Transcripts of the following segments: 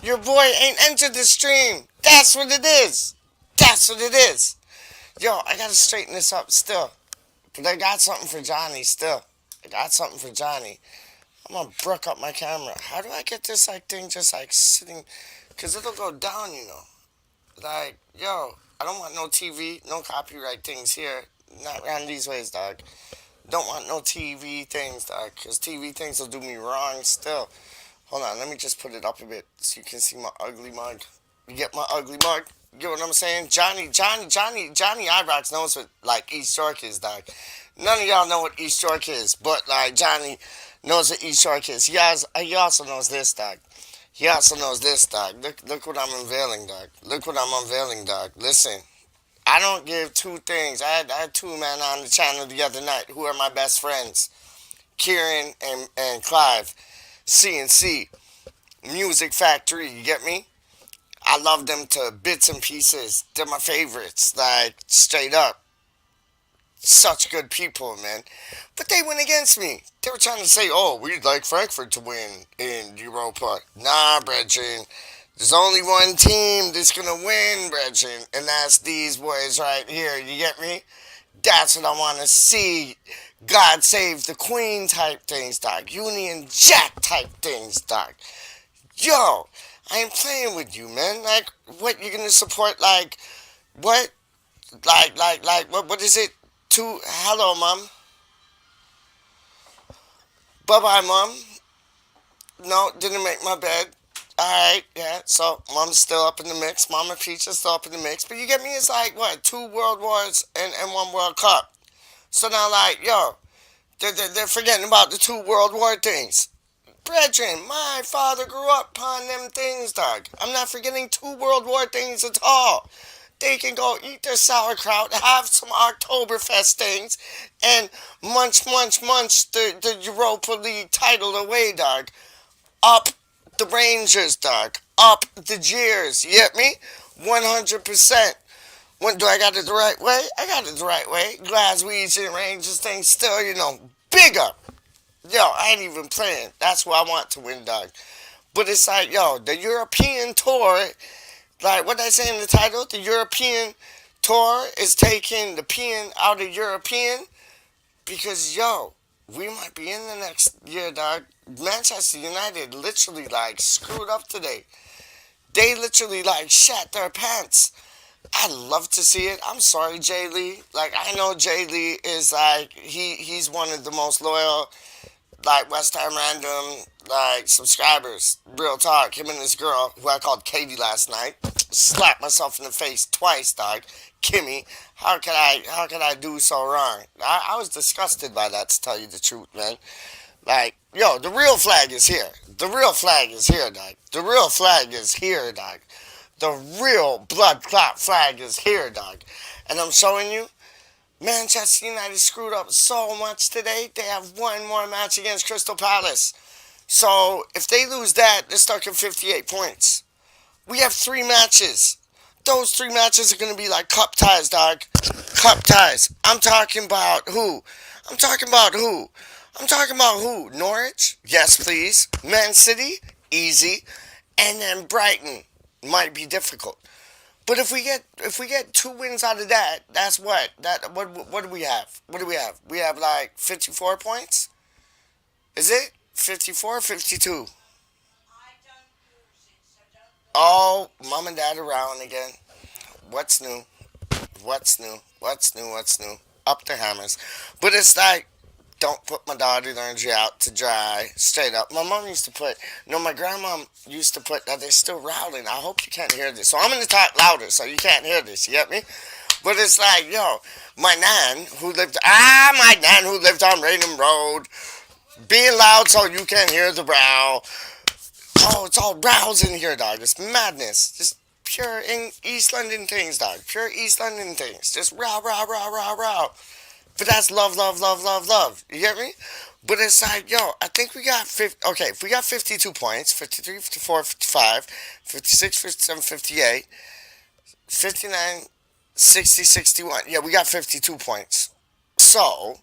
Your boy ain't entered the stream. That's what it is. That's what it is. Yo, I gotta straighten this up still. But I got something for Johnny still. I got something for Johnny. I'm gonna brook up my camera. How do I get this like thing just like sitting? Cause it'll go down, you know. Like, yo, I don't want no TV, no copyright things here. Not around these ways, dog. Don't want no TV things, dog. Cause TV things will do me wrong still. Hold on, let me just put it up a bit so you can see my ugly mug. You get my ugly mug? You get what I'm saying? Johnny Ibrox knows what, like, East York is, dog. None of y'all know what East York is, but, like, Johnny knows what East York is. He also knows this, dog. He also knows this, dog. Look what I'm unveiling, dog. Look what I'm unveiling, dog. Listen, I don't give two things. I had two men on the channel the other night who are my best friends. Kieran and Clive. CNC. Music Factory, you get me? I love them to bits and pieces. They're my favorites, like, straight up. Such good people, man. But they went against me. They were trying to say, oh, we'd like Frankfurt to win in Europa. Nah, brethren. There's only one team that's going to win, brethren, and that's these boys right here. You get me? That's what I want to see. God save the Queen type things, dog. Union Jack type things, dog. Yo, I ain't playing with you, man. Like, what, you gonna support, like, what? What is it? Hello, mom. Bye-bye, mom. No, didn't make my bed. Alright, yeah, so mom's still up in the mix. Mama Peach is still up in the mix. But you get me? It's like, what, two world wars and one World Cup. So now, like, yo, they're forgetting about the two world war things. Brethren, my father grew up upon them things, dog. I'm not forgetting two World War things at all. They can go eat their sauerkraut, have some Oktoberfest things, and munch the Europa League title away, dog. Up the Rangers, dog. Up the Jeers. You get me? 100%. When do I got it the right way? I got it the right way. Glaswegian Rangers thing still, big up. Yo, I ain't even playing. That's what I want to win, dog. But it's like, yo, the European tour, like what I say in the title, the European tour is taking the Pean out of European because, yo, we might be in the next year, dog. Manchester United literally, like, screwed up today. They literally, like, shat their pants. I'd love to see it. I'm sorry, Jay Lee. Like, I know Jay Lee is, like, he's one of the most loyal, like, West Ham Random, like, subscribers. Real talk. Him and this girl, who I called Katie last night, slapped myself in the face twice, dog. Kimmy, how could I do so wrong? I was disgusted by that, to tell you the truth, man. Like, yo, the real flag is here. The real flag is here, dog. The real flag is here, dog. The real blood clot flag is here, dog. And I'm showing you, Manchester United screwed up so much today. They have one more match against Crystal Palace. So if they lose that, they're stuck at 58 points. We have three matches. Those three matches are going to be like cup ties, dog. Cup ties. I'm talking about who? I'm talking about who? I'm talking about who? Norwich? Yes, please. Man City? Easy. And then Brighton. Might be difficult. But if we get two wins out of that, that's what do we have? What do we have? We have like 54 points? Is it? 54, 52? Oh, mom and dad around again. What's new? What's new? What's new? What's new? Up the hammers. But it's like, don't put my daughter laundry out to dry. Straight up. My mom used to put, no, my grandma used to put, they're still rowling. I hope you can't hear this. So I'm going to talk louder so you can't hear this. You get me? But it's like, yo, my nan who lived on Raynham Road, being loud so you can't hear the row. Oh, it's all rows in here, dog. It's madness. Just pure East London things, dog. Pure East London things. Just row, row, row, row, row. But that's love, love, love, love, love. You get me? But it's like, yo, I think we got if we got 52 points, 53, 54, 55, 56, 57, 58, 59, 60, 61. Yeah, we got 52 points. So,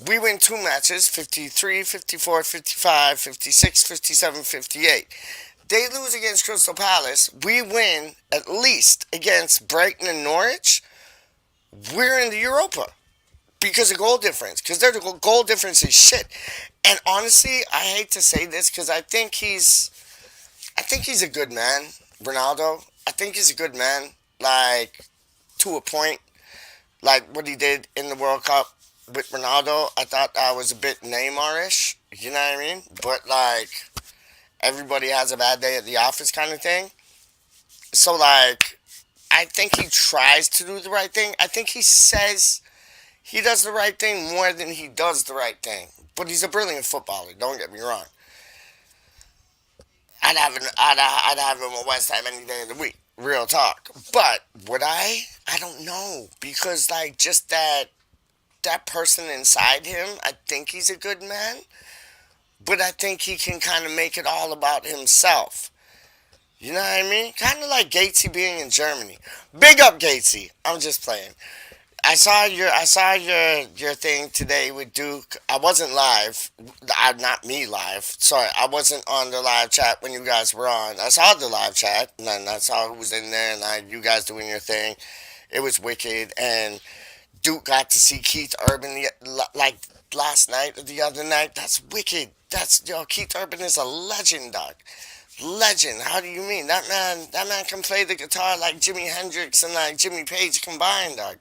we win two matches, 53, 54, 55, 56, 57, 58. They lose against Crystal Palace. We win at least against Brighton and Norwich. We're in the Europa because of goal difference. Because their goal difference is shit. And honestly, I hate to say this because I think he's a good man, Ronaldo. I think he's a good man, like to a point. Like what he did in the World Cup with Ronaldo, I thought that was a bit Neymar-ish. You know what I mean? But like everybody has a bad day at the office kind of thing. So like I think he tries to do the right thing. I think he says he does the right thing more than he does the right thing. But he's a brilliant footballer. Don't get me wrong. I'd have him at West Ham any day of the week. Real talk. But would I? I don't know because like just that person inside him, I think he's a good man. But I think he can kind of make it all about himself. You know what I mean? Kind of like Gatesy being in Germany. Big up Gatesy. I'm just playing. I saw your thing today with Duke. I wasn't live. Not me live. Sorry, I wasn't on the live chat when you guys were on. I saw the live chat and then I saw who was in there and you guys doing your thing. It was wicked and Duke got to see Keith Urban like last night or the other night. That's wicked. Keith Urban is a legend, dog. Legend. How do you mean? That man can play the guitar like Jimi Hendrix and like Jimmy Page combined, dog.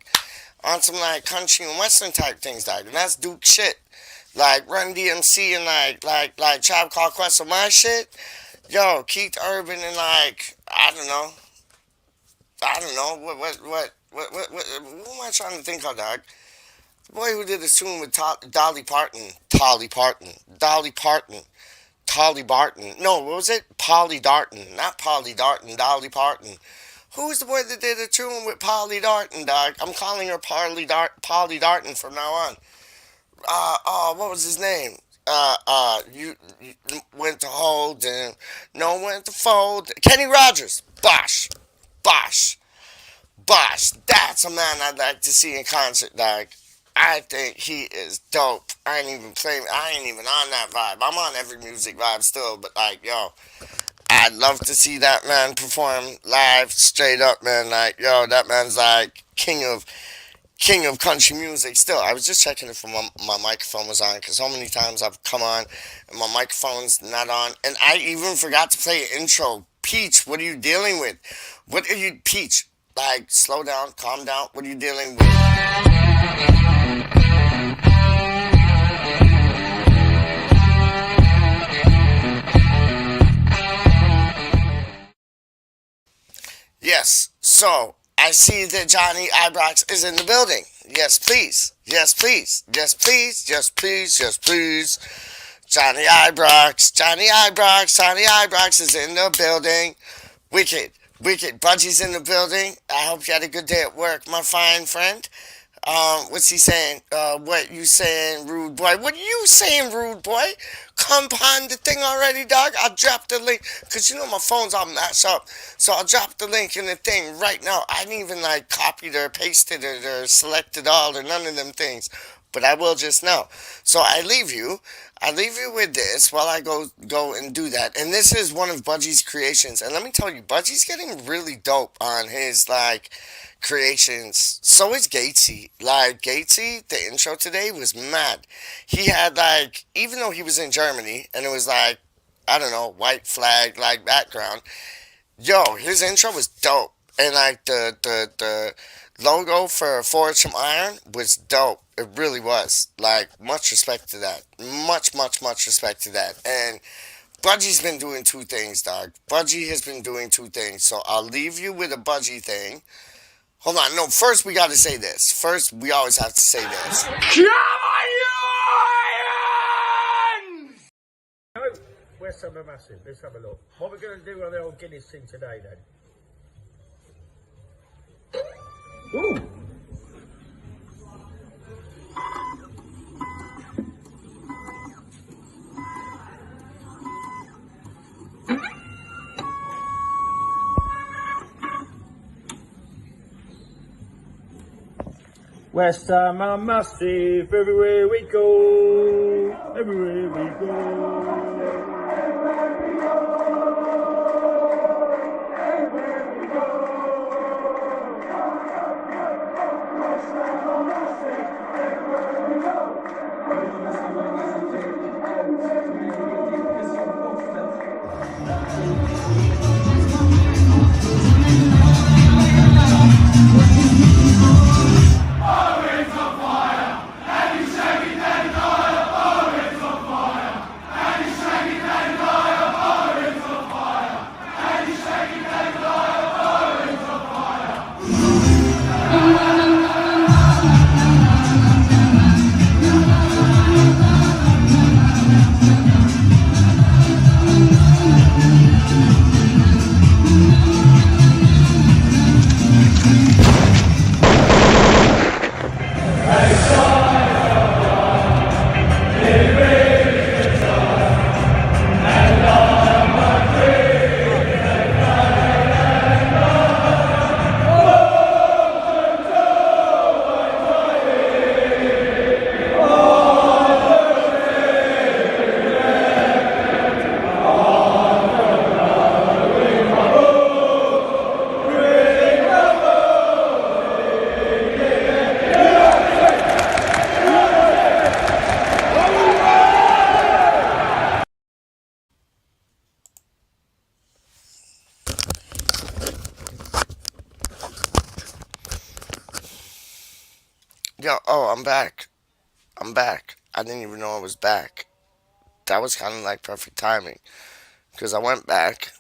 On some like country and western type things, dog. And that's Duke shit. Like Run DMC and like Tribe Called Quest and my shit. Yo, Keith Urban and like I don't know what am I trying to think of, dog? The boy who did the tune with Dolly Parton, Dolly Parton. No, what was it? Polly Darton, not Polly Darton, Dolly Parton. Who was the boy that did a tune with Polly Darton, dog? I'm calling her Polly Darton from now on. What was his name? You went to hold and no went to fold. Kenny Rogers. Bosh. That's a man I'd like to see in concert, dog. I think he is dope. I ain't even on that vibe. I'm on every music vibe still, but like, yo, I'd love to see that man perform live, straight up, man. Like, yo, that man's like king of country music. Still, I was just checking if my microphone was on, because so many times I've come on and my microphone's not on, and I even forgot to play an intro. Peach, what are you dealing with? Peach? Like, slow down, calm down. What are you dealing with? Yes, so I see that Johnny Ibrox is in the building. Yes, please. Yes, please. Yes, please. Yes, please. Yes, please. Johnny Ibrox is in the building. Wicked. Budgie's in the building. I hope you had a good day at work, my fine friend. What's he saying? What you saying, rude boy? What are you saying, rude boy? Compound the thing already, dog. I'll drop the link, because you know my phone's all mashed up. So I'll drop the link in the thing right now. I didn't even like copied or pasted it or selected all or none of them things. But I will just now. So I leave you with this while I go and do that. And this is one of Budgie's creations. And let me tell you, Budgie's getting really dope on his like creations. So is Gatesy. Like Gatesy, the intro today was mad. He had like, even though he was in Germany and it was like, I don't know, white flag like background. Yo, his intro was dope. And like the logo for Forged from Iron was dope. It really was. Like, much respect to that. Much respect to that. And Budgie's been doing two things, dog. Budgie has been doing two things. So I'll leave you with a Budgie thing. Hold on. No, first we got to say this. First, we always have to say this. Come on! Where's Summer Massive? Let's have a look. What we're going to do on the old Guinness thing today, then? Ooh! West Ham are massive, everywhere we go, everywhere we go. Yo, oh, I'm back. I'm back. I didn't even know I was back. That was kind of like perfect timing because I went back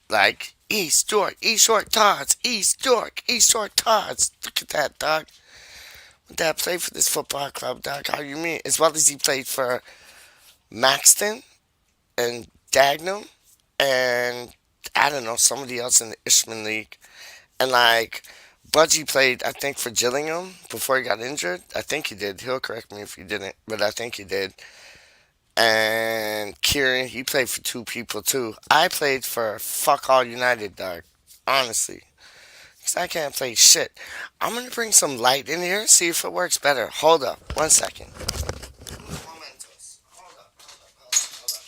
like East York, East York Tots, East York, East York Tots. Look at that, dog. My dad played for this football club, dog. How you mean? As well as he played for Maxton and Dagenham and I don't know somebody else in the Ishman League. And like Budgie played, I think, for Gillingham before he got injured. I think he did. He'll correct me if he didn't, but I think he did. And Kieran, he played for two people too. I played for fuck all United, dog. Honestly, because I can't play shit. I'm gonna bring some light in here, see if it works better. Hold up, 1 second. Momentos. Hold up, hold up, hold up, hold up.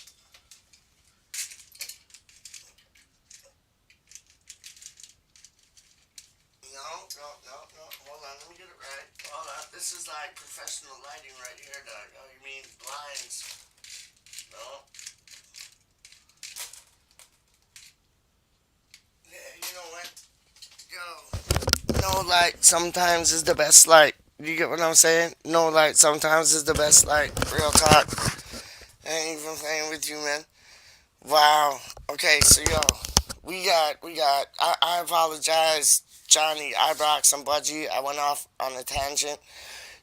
No, no, no, no. Hold on, let me get it right. Hold up. This is like professional lighting right here, dog. Oh, you mean blinds? No. Yeah, you know what? Yo. No light sometimes is the best light. You get what I'm saying? No light sometimes is the best light. Real talk. I ain't even playing with you, man. Wow. Okay, so yo, I apologize, Johnny Ibrox and Budgie. I went off on a tangent.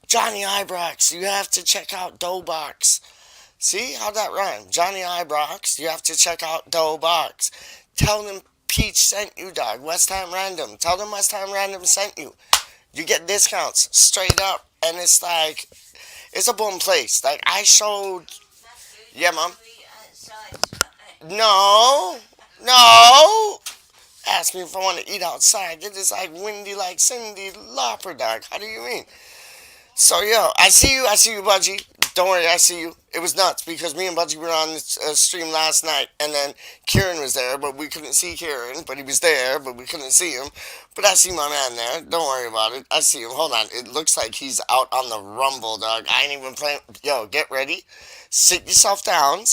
Johnny Ibrox, you have to check out Doughbox. See how that rhymed? Johnny Ibrox, you have to check out Doughbox. Tell them Peach sent you, dog. West Ham Random. Tell them West Ham Random sent you. You get discounts straight up, and it's like it's a boom place. Like I showed. Yeah, mom. No, no. Ask me if I want to eat outside. It is like windy, like Cindy Lauper, dog. How do you mean? So yo, I see you, Budgie. Don't worry, I see you. It was nuts because me and Budgie were on the stream last night, and then Kieran was there, but we couldn't see Kieran. But he was there, but we couldn't see him. But I see my man there. Don't worry about it. I see him. Hold on. It looks like he's out on the rumble, dog. I ain't even playing. Yo, get ready. Sit yourself down.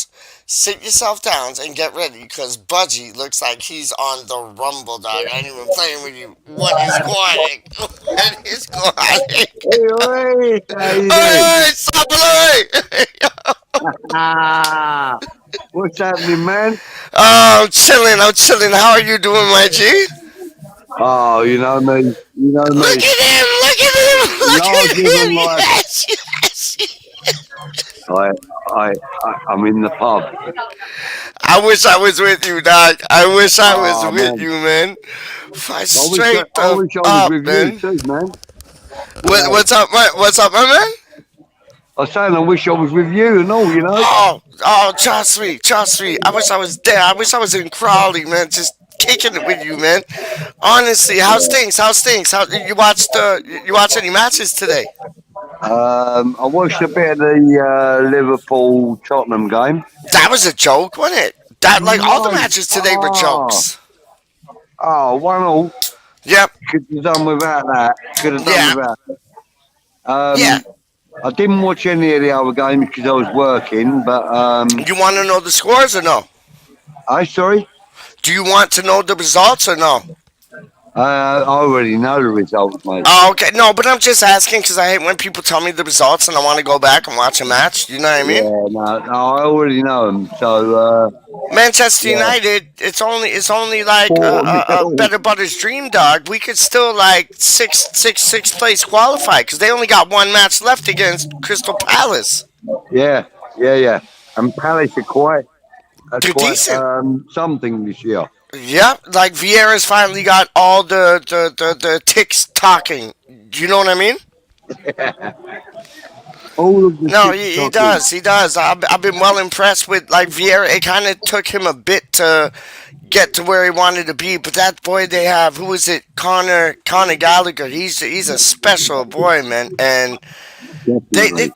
Sit yourself down and get ready because Budgie looks like he's on the rumble, dog. I ain't even playing with you. What is going? What is going? Hey, oi, how you doing? Hey, Sapaloy! Ah, what's happening, man? Oh, I'm chilling. I'm chilling. How are you doing, my G? Oh, you know me, you know Look me. at him! Look at him! Look at Larger than him! life. Yes, yes. I, I'm in the pub. I wish I was with you, dog. I wish I was Oh with man, you, man. Fight I straight the wish I was up, with you man. too, man. You know, What's up, my man? I was saying I wish I was with you and all. You know. Oh, trust me, trust me. I wish I was there. I wish I was in Crawley, man. Just kicking it with you, man. Honestly, how's Yeah. things? How's things? How you watch any matches today? I watched a bit of the Liverpool Tottenham game. That was a joke, wasn't it? That like all the No, matches today were jokes. 1-1. Yep. Could have done without that. Could have done Yeah. without. Yeah. Um, I didn't watch any of the other games because I was working. But You want to know the scores or no? I sorry. Do you want to know the results or no? I already know the results, mate. Oh, okay. No, but I'm just asking because I hate when people tell me the results and I want to go back and watch a match. You know what I mean? Yeah, no, I already know them. So Manchester yeah, United, it's only like 4 a nil. better Butter's dream, dog. We could still like sixth place qualify because they only got one match left against Crystal Palace. Yeah, yeah. And Palace are They're quite decent. something this year. Yep, like Vieira's finally got all the ticks talking. Do you know what I mean? All of the No, six he talking. does. He does. I've been well impressed with like Vieira. It kind of took him a bit to get to where he wanted to be, but that boy they have, who is it? Connor Gallagher. He's a special boy, man. And they Definitely.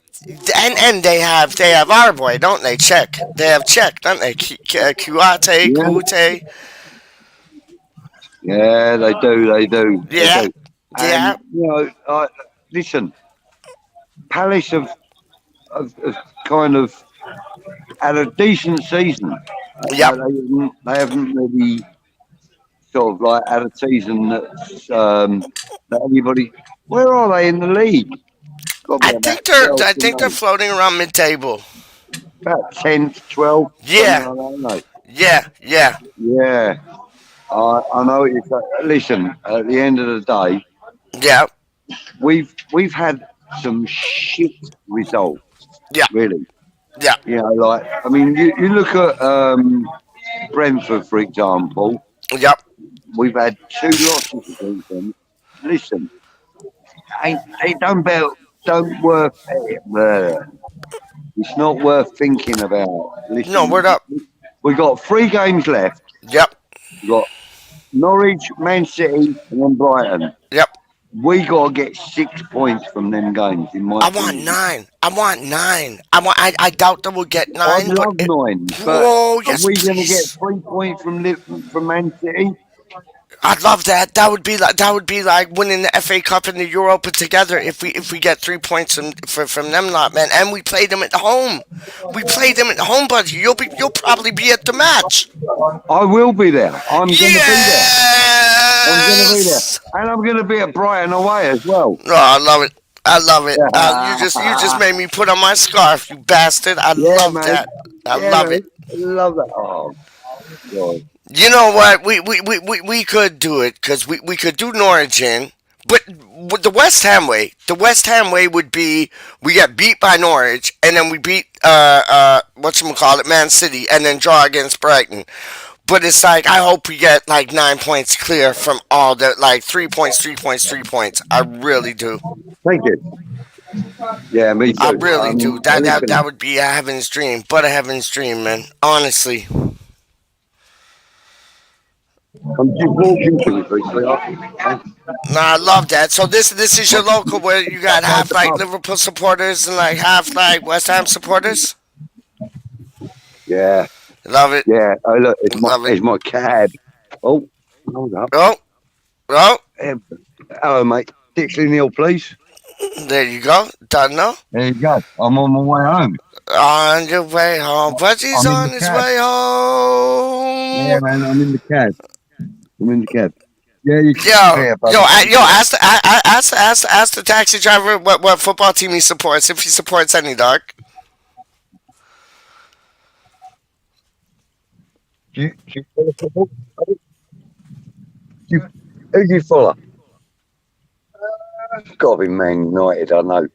and they have our boy, don't they? Check. They have Check, don't they? Yeah, Kuate. yeah, they Yeah, do. yeah, And listen, Palace have kind of had a decent season. yep. They haven't really sort of like had a season that anybody. Where are they in the league? Got to be about I 12th, think they're and floating around mid-table. about 10th, 12th, something Yeah, like that, aren't yeah. they? Yeah, I know what you're saying. Listen, at the end of the day, Yeah, we've had some shit results, yeah, really. yeah. You know, like I mean, you look at Brentford, for example. Yep. We've had two losses against them. Listen, they don't worth it's not worth thinking about. No, Listen, word up. we've got 3 games left. Yep. We've got Norwich, Man City, and then Brighton. Yep. We got to get 6 points from them games, in my I want opinion. nine. I want nine. I doubt that we'll get I'd nine, but love 9, but whoa, are yes, we going to get please. 3 points from Man City? I'd love that. That would be like winning the FA Cup and the Europa together if we get 3 points from them lot, man. And we play them at home. We play them at home, buddy. You'll probably be at the match. I will be there. I'm going to be there. I'm going to be there, Yes. and I'm going to be at Brighton away as well. Oh, I love it. I love it. You just made me put on my scarf, you bastard. I Yeah, love mate. that. I Yeah, love it. mate. Love that. Oh, God. You know what? We could do it because we could do Norwich in, but with the West Ham way, would be we get beat by Norwich and then we beat whatchamacallit, Man City, and then draw against Brighton. But it's like I hope we get like 9 points clear from all the like 3 points, 3 points, 3 points. I really do. Thank you. Yeah, me I too. really do. That Listen, would be a heaven's dream, but a heaven's dream, man. Honestly. I'm just walking to it, sweetheart. Nah, I love that. So this is your local where you got My, half like my, Liverpool supporters and like half like West Ham supporters. yeah, Love it, yeah. Oh, look, love it. it's my cab. Oh, hold up. Oh, oh, Um, Hello, mate. 6 please. there you go. Done now. There you go. I'm on my way home. On your way home, but he's I'm in on the his cab. way Yeah, home. man, I'm in the cab. I'm in the cab. Yeah, you can Yo, here, yo, buddy. ask the taxi driver what football team he supports if he supports any dog. Do you follow football? You, who do you follow? It's got to be Man United, I know.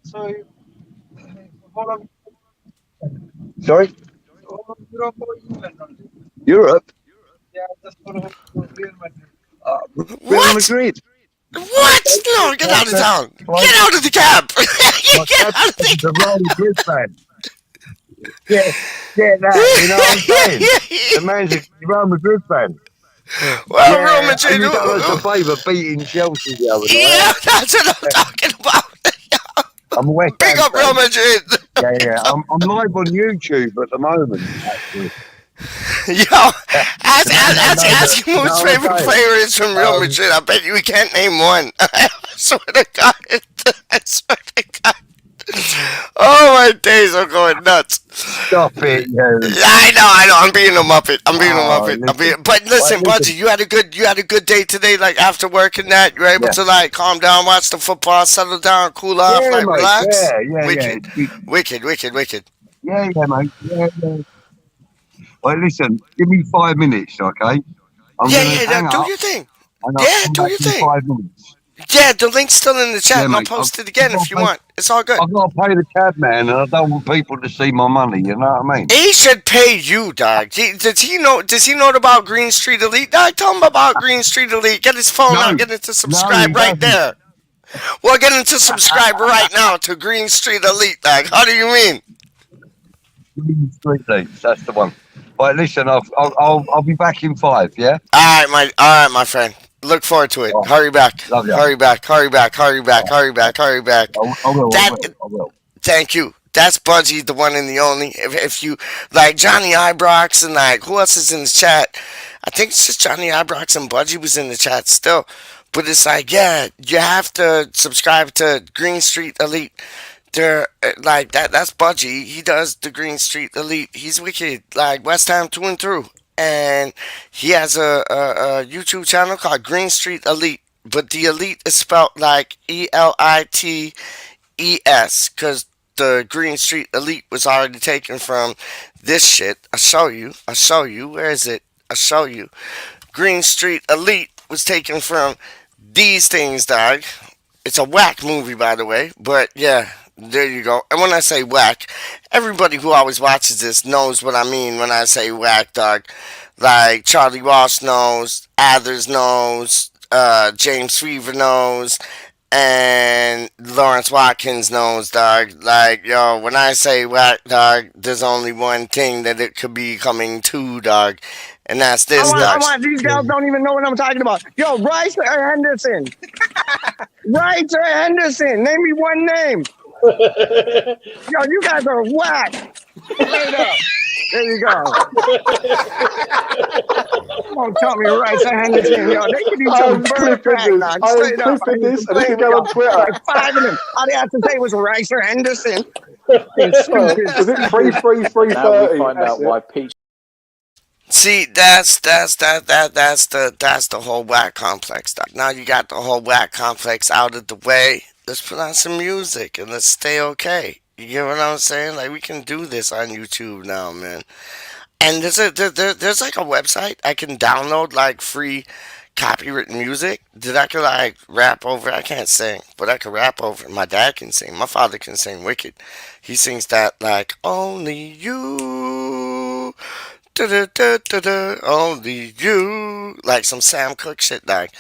So, hold on. Sorry? Europe or England? Europe? Yeah, just for Real Madrid. Real What? Madrid. What? No, get out of town. Like, Get out of the cab. my Get out of captain's a the Real Madrid fan. Get that, you know what I'm saying? The man's a Real Madrid fan. Well, Real Yeah, Madrid. you done us a favour beating Chelsea the other Yeah, night. that's what I'm talking about. I'm a West Big Ham up Real fan. Madrid. Yeah. I'm live on YouTube at the moment, actually. Yo, ask him who his No, favorite okay. player is from Real Madrid. I bet you we can't name one. I swear to God. I swear to God. Oh, my days are going nuts. Stop it, you. I know. I'm being a muppet. I'm being a Oh, muppet. listen. But Right, listen, Budgie, listen. you had a good day today. Like after work and that, you were able Yeah. to like calm down, watch the football, settle down, cool off, Yeah, like mate. relax. Yeah. Wicked, wicked, wicked, wicked. Yeah, mate. Yeah. Well, listen, give me 5 minutes, okay? I'm Yeah, going to yeah. hang Do up your thing. and I'll Yeah, come do back your in thing. 5 minutes. Yeah, the link's still in the chat, Yeah, and I'll mate. post it again if you want. It's all good. I've got to pay the cabman and I don't want people to see my money, you know what I mean? He should pay you, dog. Does he know? Does he know about Green Street Elite? Dog, tell him about Green Street Elite. Get his phone No, out. Get it to no, subscribe he right doesn't. there. Well, get him to subscribe right now to Green Street Elite, dog. How do you mean? Green Street Leads, that's the one. Right, listen, I'll be back in 5, yeah? All right, my friend. Look forward to it. Right, Hurry back. love you. Hurry back. Hurry back. Hurry back. Hurry back. Hurry back. That. I will. Thank you. That's Budgie, the one and the only. If you like Johnny Ibrox and like who else is in the chat? I think it's just Johnny Ibrox and Budgie was in the chat still. But it's like, yeah, you have to subscribe to Green Street Elite. They're like that. That's Budgie. He does the Green Street Elite. He's wicked, like West Ham through and through. And he has a YouTube channel called Green Street Elite. But the Elite is spelled like ELITES, because the Green Street Elite was already taken from this shit. I'll show you. I'll show you. Where is it? I'll show you. Green Street Elite was taken from these things, dog. It's a whack movie, by the way. But yeah, there you go. And when I say whack, everybody who always watches this knows what I mean when I say whack, dog. Like Charlie Ross knows, Athers knows, James Fever knows, and Lawrence Watkins knows, dog. Like, yo, when I say whack, dog, there's only one thing that it could be coming to, dog, and that's this, I dog. want. These guys don't even know what I'm talking about. Yo, Rice or Henderson? Rice or Henderson? Name me one name. Yo, you guys are whack. Straight up. There you go. Don't tell me Rice or Henderson. Yo, they could eat some bird crack, dog. Straight up. Clipping this and it can go on Twitter. Like 5 of them. All they have to say was Rice or Henderson. Was it 3-3-3-30? Now we find That's out it. why Peach See, that's the whole whack complex, dog. Now you got the whole whack complex out of the way. Let's put on some music and let's stay okay. You get what I'm saying? Like we can do this on YouTube now, man. And there's like a website I can download like free copywritten music that I could like rap over. I can't sing, but I can rap over. My dad can sing. My father can sing wicked. He sings that like only you. Da-da-da-da-da, only you. Like some Sam Cooke shit, like.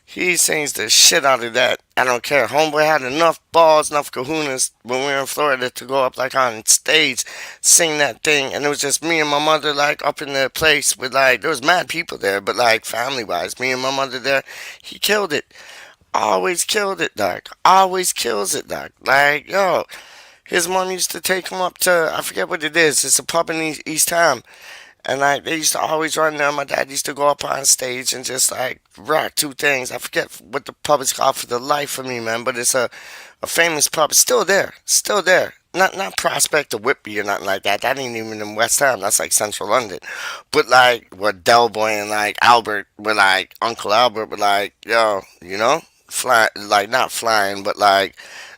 He sings the shit out of that. I don't care. Homeboy had enough balls, enough kahunas when we were in Florida to go up like on stage, sing that thing. And it was just me and my mother like up in the place with like, there was mad people there, but like family wise, me and my mother there, he killed it. Always killed it, dog. Always kills it, dog. Like, yo, his mom used to take him up to, I forget what it is. It's a pub in East Town. And like they used to always run there. My dad used to go up on stage and just like rock two things. I forget what the pub is called for the life of me, man. But it's a famous pub. It's still there. Still there. Not Prospect or Whitby or nothing like that. That ain't even in West Ham. That's like Central London. But like where Del Boy and like Albert were like Uncle Albert were like, yo, fly like not flying, but like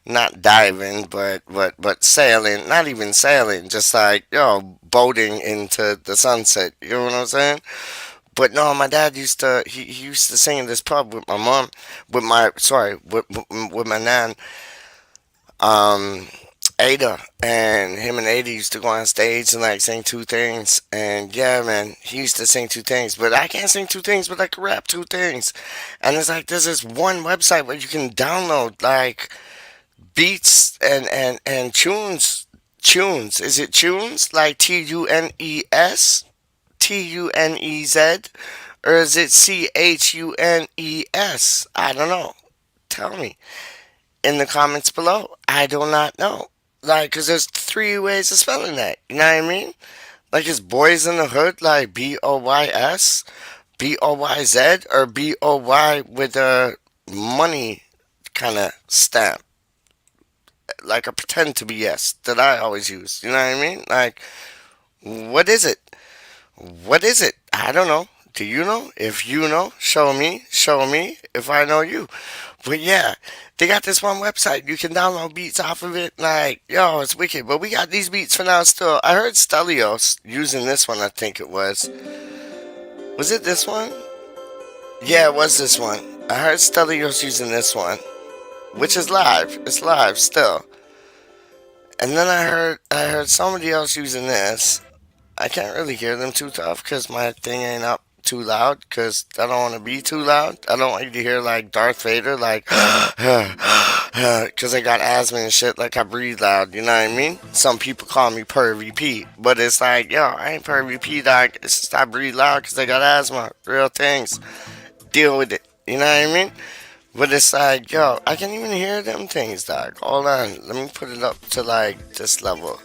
not diving, but sailing, not even sailing, just like boating into the sunset. You know what I'm saying? But no, my dad used to he used to sing in this pub with my mom, with my nan, um, Ada, and him and Ada used to go on stage and like sing two things. And yeah, man, he used to sing two things, but I can't sing two things, but I can rap two things. And it's like there's this one website where you can download like beats and tunes. Is it tunes like TUNES, or is it CHUNES? I don't know. Tell me in the comments below. I do not know. Like, cause there's three ways of spelling that. You know what I mean? Like, it's boys in the hood, like BOYS, BOYZ, or BOY with a money kind of stamp. like a pretend to be yes that I always use. You know what I mean? Like, what is it? What is it? I don't know. Do you know? If you know, show me. Show me if I know you. But yeah, they got this one website. You can download beats off of it. Like, yo, it's wicked. But we got these beats for now still. I heard Stelios using this one, I think it was. Was it this one? Yeah, it was this one. I heard Stelios using this one, which is live. It's live still. And then I heard somebody else using this. I can't really hear them too tough because my thing ain't up too loud because I don't want to be too loud. I don't want you to hear like Darth Vader, like, because I got asthma and shit, like I breathe loud, you know what I mean? Some people call me Pervy P, but it's like, yo, I ain't Pervy P, dog. It's just I breathe loud because I got asthma. Real things. Deal with it, you know what I mean? But it's like, yo, I can't even hear them things, dog. Hold on, let me put it up to like this level.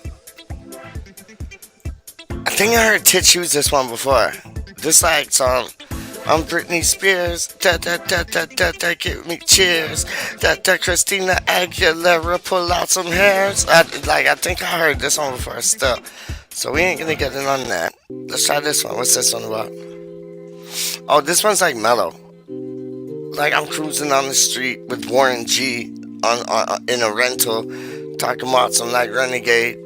I think I heard Titch use this one before. This like song. I'm Britney Spears. Da da da da da da. Give me cheers. Da da. Christina Aguilera. Pull out some hairs. I think I heard this one before still. So we ain't gonna get in on that. Let's try this one. What's this one about? Oh, this one's like mellow. Like I'm cruising on the street with Warren G on in a rental, talking about some like renegade.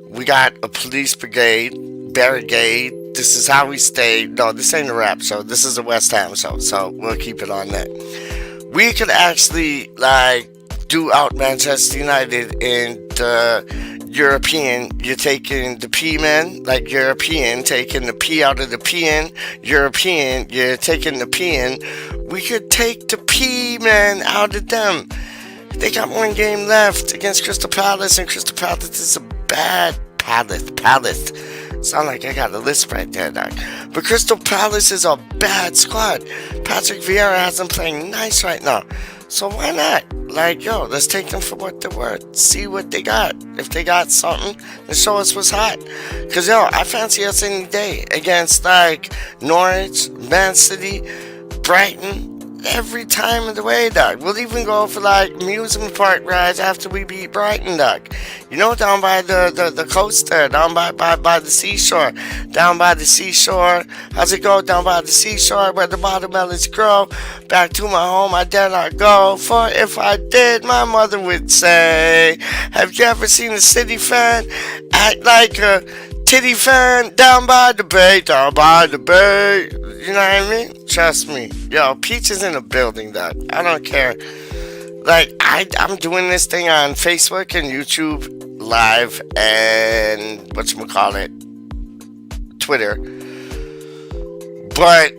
We got a police brigade, barricade. This is how we stay. No, this ain't a rap show. This is a West Ham show, so we'll keep it on that. We could actually like do out Manchester United in the European. You're taking the P men, like European, taking the P out of the Pean. European, you're taking the Pean. We could take the P men out of them. They got one game left against Crystal Palace, and Crystal Palace is a bad Palace. Sound like I got a list right there, dog. But Crystal Palace is a bad squad. Patrick Vieira has them playing nice right now. So why not? Like, yo, let's take them for what they're worth. See what they got. If they got something, then show us what's hot. Because, yo, I fancy us any day against, like, Norwich, Man City, Brighton, every time of the way, dog. We'll even go for like amusement park rides after we beat Brighton, dog. You know, down by the coast there, down by the seashore. Down by the seashore. How's it go? Down by the seashore where the watermelons grow. Back to my home I dare not go. For if I did, my mother would say, have you ever seen a City fan act like a titty fan down by the bay, down by the bay? You know what I mean? Trust me. Yo, Peach is in the building, dog. I don't care. Like, I'm doing this thing on Facebook and YouTube Live and whatchamacallit, Twitter. But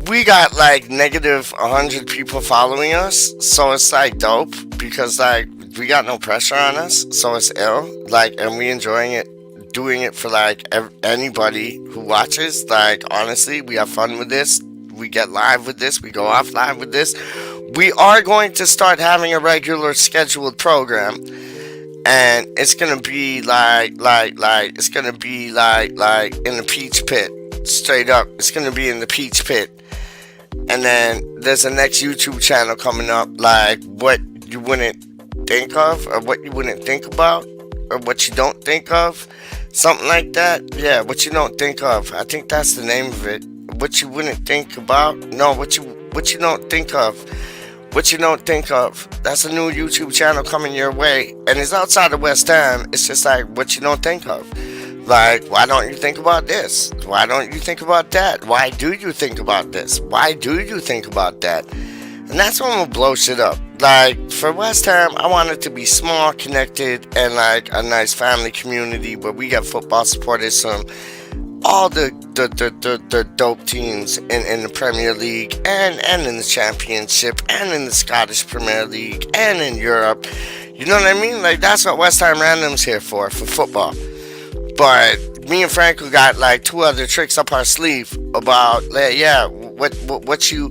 we got like negative 100 people following us. So it's like dope because like we got no pressure on us. So it's ill. Like, and we enjoying it. Doing it for like anybody who watches. Like, honestly, we have fun with this. We get live with this. We go off live with this. We are going to start having a regular scheduled program, and it's gonna be like it's gonna be like in the Peach Pit. Straight up, it's gonna be in the Peach Pit. And then there's a next YouTube channel coming up, like what you wouldn't think of, or what you wouldn't think about, or what you don't think of. Something like that. Yeah, what you don't think of. I think that's the name of it. What you wouldn't think about. No, what you don't think of. What you don't think of. That's a new YouTube channel coming your way. And it's outside of West Ham. It's just like what you don't think of. Like, why don't you think about this? Why don't you think about that? Why do you think about this? Why do you think about that? And that's when we'll blow shit up. Like, for West Ham, I want it to be small, connected, and like a nice family community where we get football supporters from all the dope teams in the Premier League and in the Championship and in the Scottish Premier League and in Europe. You know what I mean? Like, that's what West Ham Random's here for football. But me and Franco got like two other tricks up our sleeve about, like, yeah, what you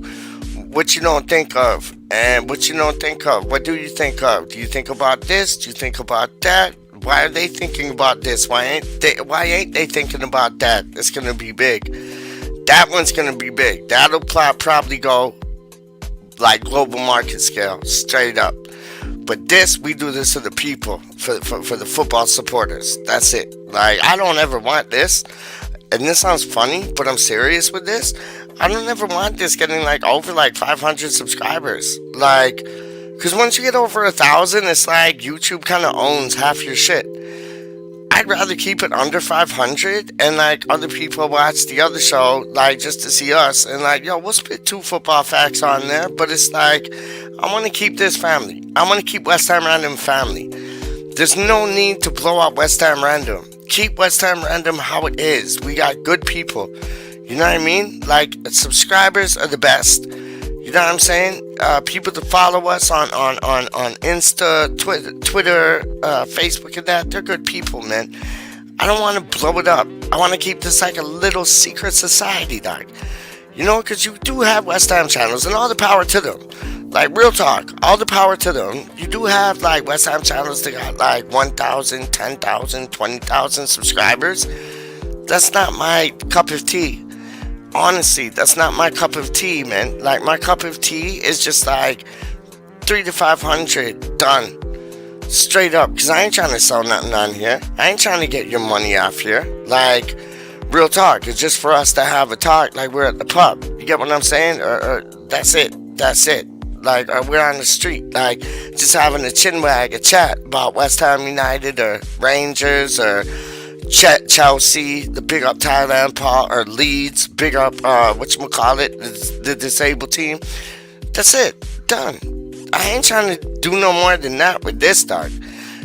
don't think of, and what you don't think of. What do you think of? Do you think about this? Do you think about that? Why are they thinking about this? Why ain't they thinking about that? It's gonna be big. That one's gonna be big. That'll probably go like global market scale, straight up. But this, we do this to the people, for the football supporters. That's it. Like, I don't ever want this. And this sounds funny, but I'm serious with this. I don't ever want this getting like over like 500 subscribers. Like, because once you get over 1,000, it's like YouTube kind of owns half your shit. I'd rather keep it under 500 and like other people watch the other show, like just to see us, and like, yo, we'll spit 2 football facts on there. But it's like, I want to keep this family. I want to keep West Ham Random family. There's no need to blow up West Ham Random. Keep West Ham Random how it is. We got good people. You know what I mean? Like, subscribers are the best. You know what I'm saying? People to follow us on Insta, Twitter, Facebook, and that. They're good people, man. I don't want to blow it up. I want to keep this like a little secret society, dog. You know, because you do have West Ham channels, and all the power to them. Like, real talk, all the power to them. You do have, like, West Ham channels that got, like, 1,000, 10,000, 20,000 subscribers. That's not my cup of tea. Honestly, that's not my cup of tea, man. Like, my cup of tea is just, like, 300 to 500, done. Straight up, because I ain't trying to sell nothing on here. I ain't trying to get your money off here. Like, real talk, it's just for us to have a talk like we're at the pub. You get what I'm saying? Or that's it. That's it. Like, we're on the street, like, just having a chinwag, a chat about West Ham United or Rangers or Chelsea, the big up Thailand Paul, or Leeds, big up, whatchamacallit, the disabled team. That's it. Done. I ain't trying to do no more than that with this, dog.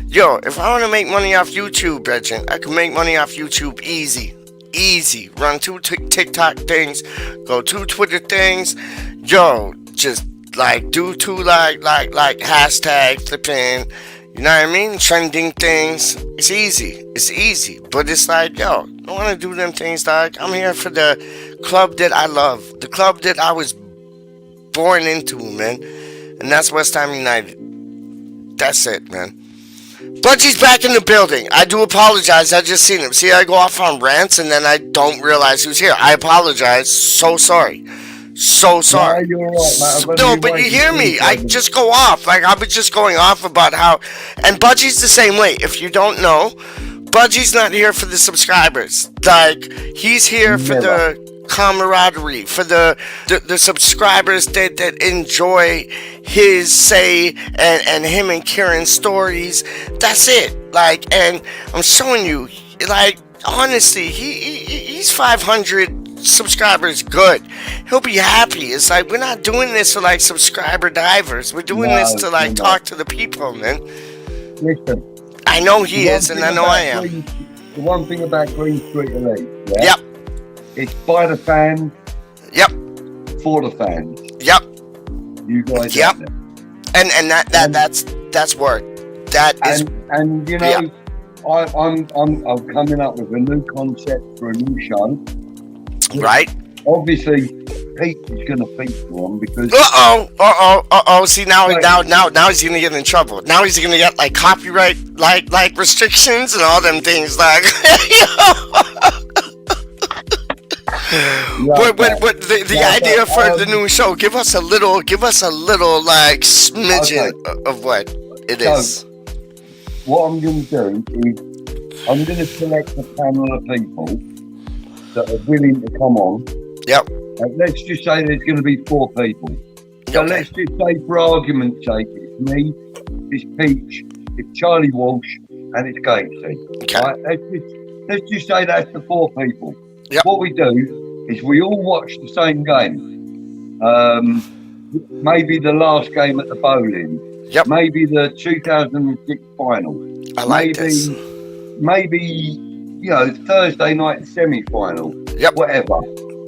Yo, if I want to make money off YouTube, Brethren, I can make money off YouTube easy. Easy. Run 2 TikTok things, go 2 Twitter things. Yo, just like do 2 like hashtag flipping, you know what I mean? Trending things. It's easy. It's easy. But it's like, yo, I don't want to do them things, dog. I'm here for the club that I love. The club that I was born into, man. And that's West Ham United. That's it, man. Budgie's back in the building. I do apologize. I just seen him. See, I go off on rants and then I don't realize who's here. I apologize. So sorry. So sorry. No, you're right, mate. No, but you hear me. I just go off. Like, I was just going off about how... And Budgie's the same way. If you don't know, Budgie's not here for the subscribers. Like, he's here for the camaraderie, for the subscribers that enjoy his say and him and Kieran's stories. That's it. Like, and I'm showing you, like, honestly, he's 500 subscribers good. He'll be happy. It's like, we're not doing this to like subscriber divers. We're doing this to like talk to the people, man. Listen, I know he is, and I know I am. The one thing about Green Street Elite, yeah? Yep. It's by the fans. Yep. For the fans. Yep. You guys. Yep. And that's word. That is. And you know, yeah. I'm coming up with a new concept for a new show. Right. Obviously, Pete is going to feature on because. See, now he's gonna get in trouble. Now he's gonna get like copyright like restrictions and all them things. Like, what the idea for the new show? Give us a little like smidgen of what it is. So, what I'm going to do is I'm going to select a panel of people that are willing to come on. Yep. Let's just say there's going to be 4 people. So let's just say, for argument's sake, it's me, it's Peach, it's Charlie Walsh, and it's Casey. Okay. Right? Let's just say that's the 4 people. Yep. What we do is we all watch the same game. Maybe the last game at the bowling. Yep. Maybe the 2006 final. I like this. Maybe, you know, Thursday night semi-final. Yep. Whatever.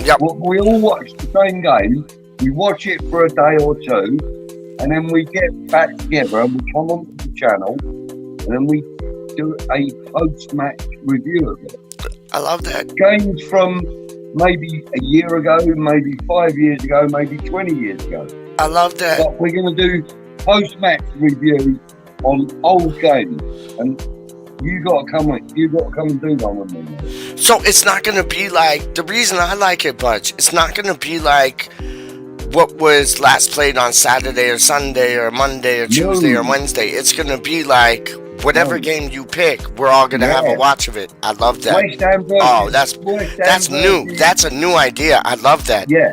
Yep. We all watch the same game. We watch it for a day or 2, and then we get back together and we come onto the channel, and then we do a post-match review of it. I love that. Games from maybe a year ago, maybe 5 years ago, maybe 20 years ago. I love that. But we're going to do post-match reviews on old games, and you got to come and do one with me. So it's not gonna be like, the reason I like it, Budge, it's not gonna be like what was last played on Saturday or Sunday or Monday or Tuesday or No, Wednesday. It's gonna be like whatever no. game you pick, we're all gonna have a Yeah. watch of it. I love that. West Ham Oh, versus that's West Ham that's new. versus That's a new idea. I love that. yeah.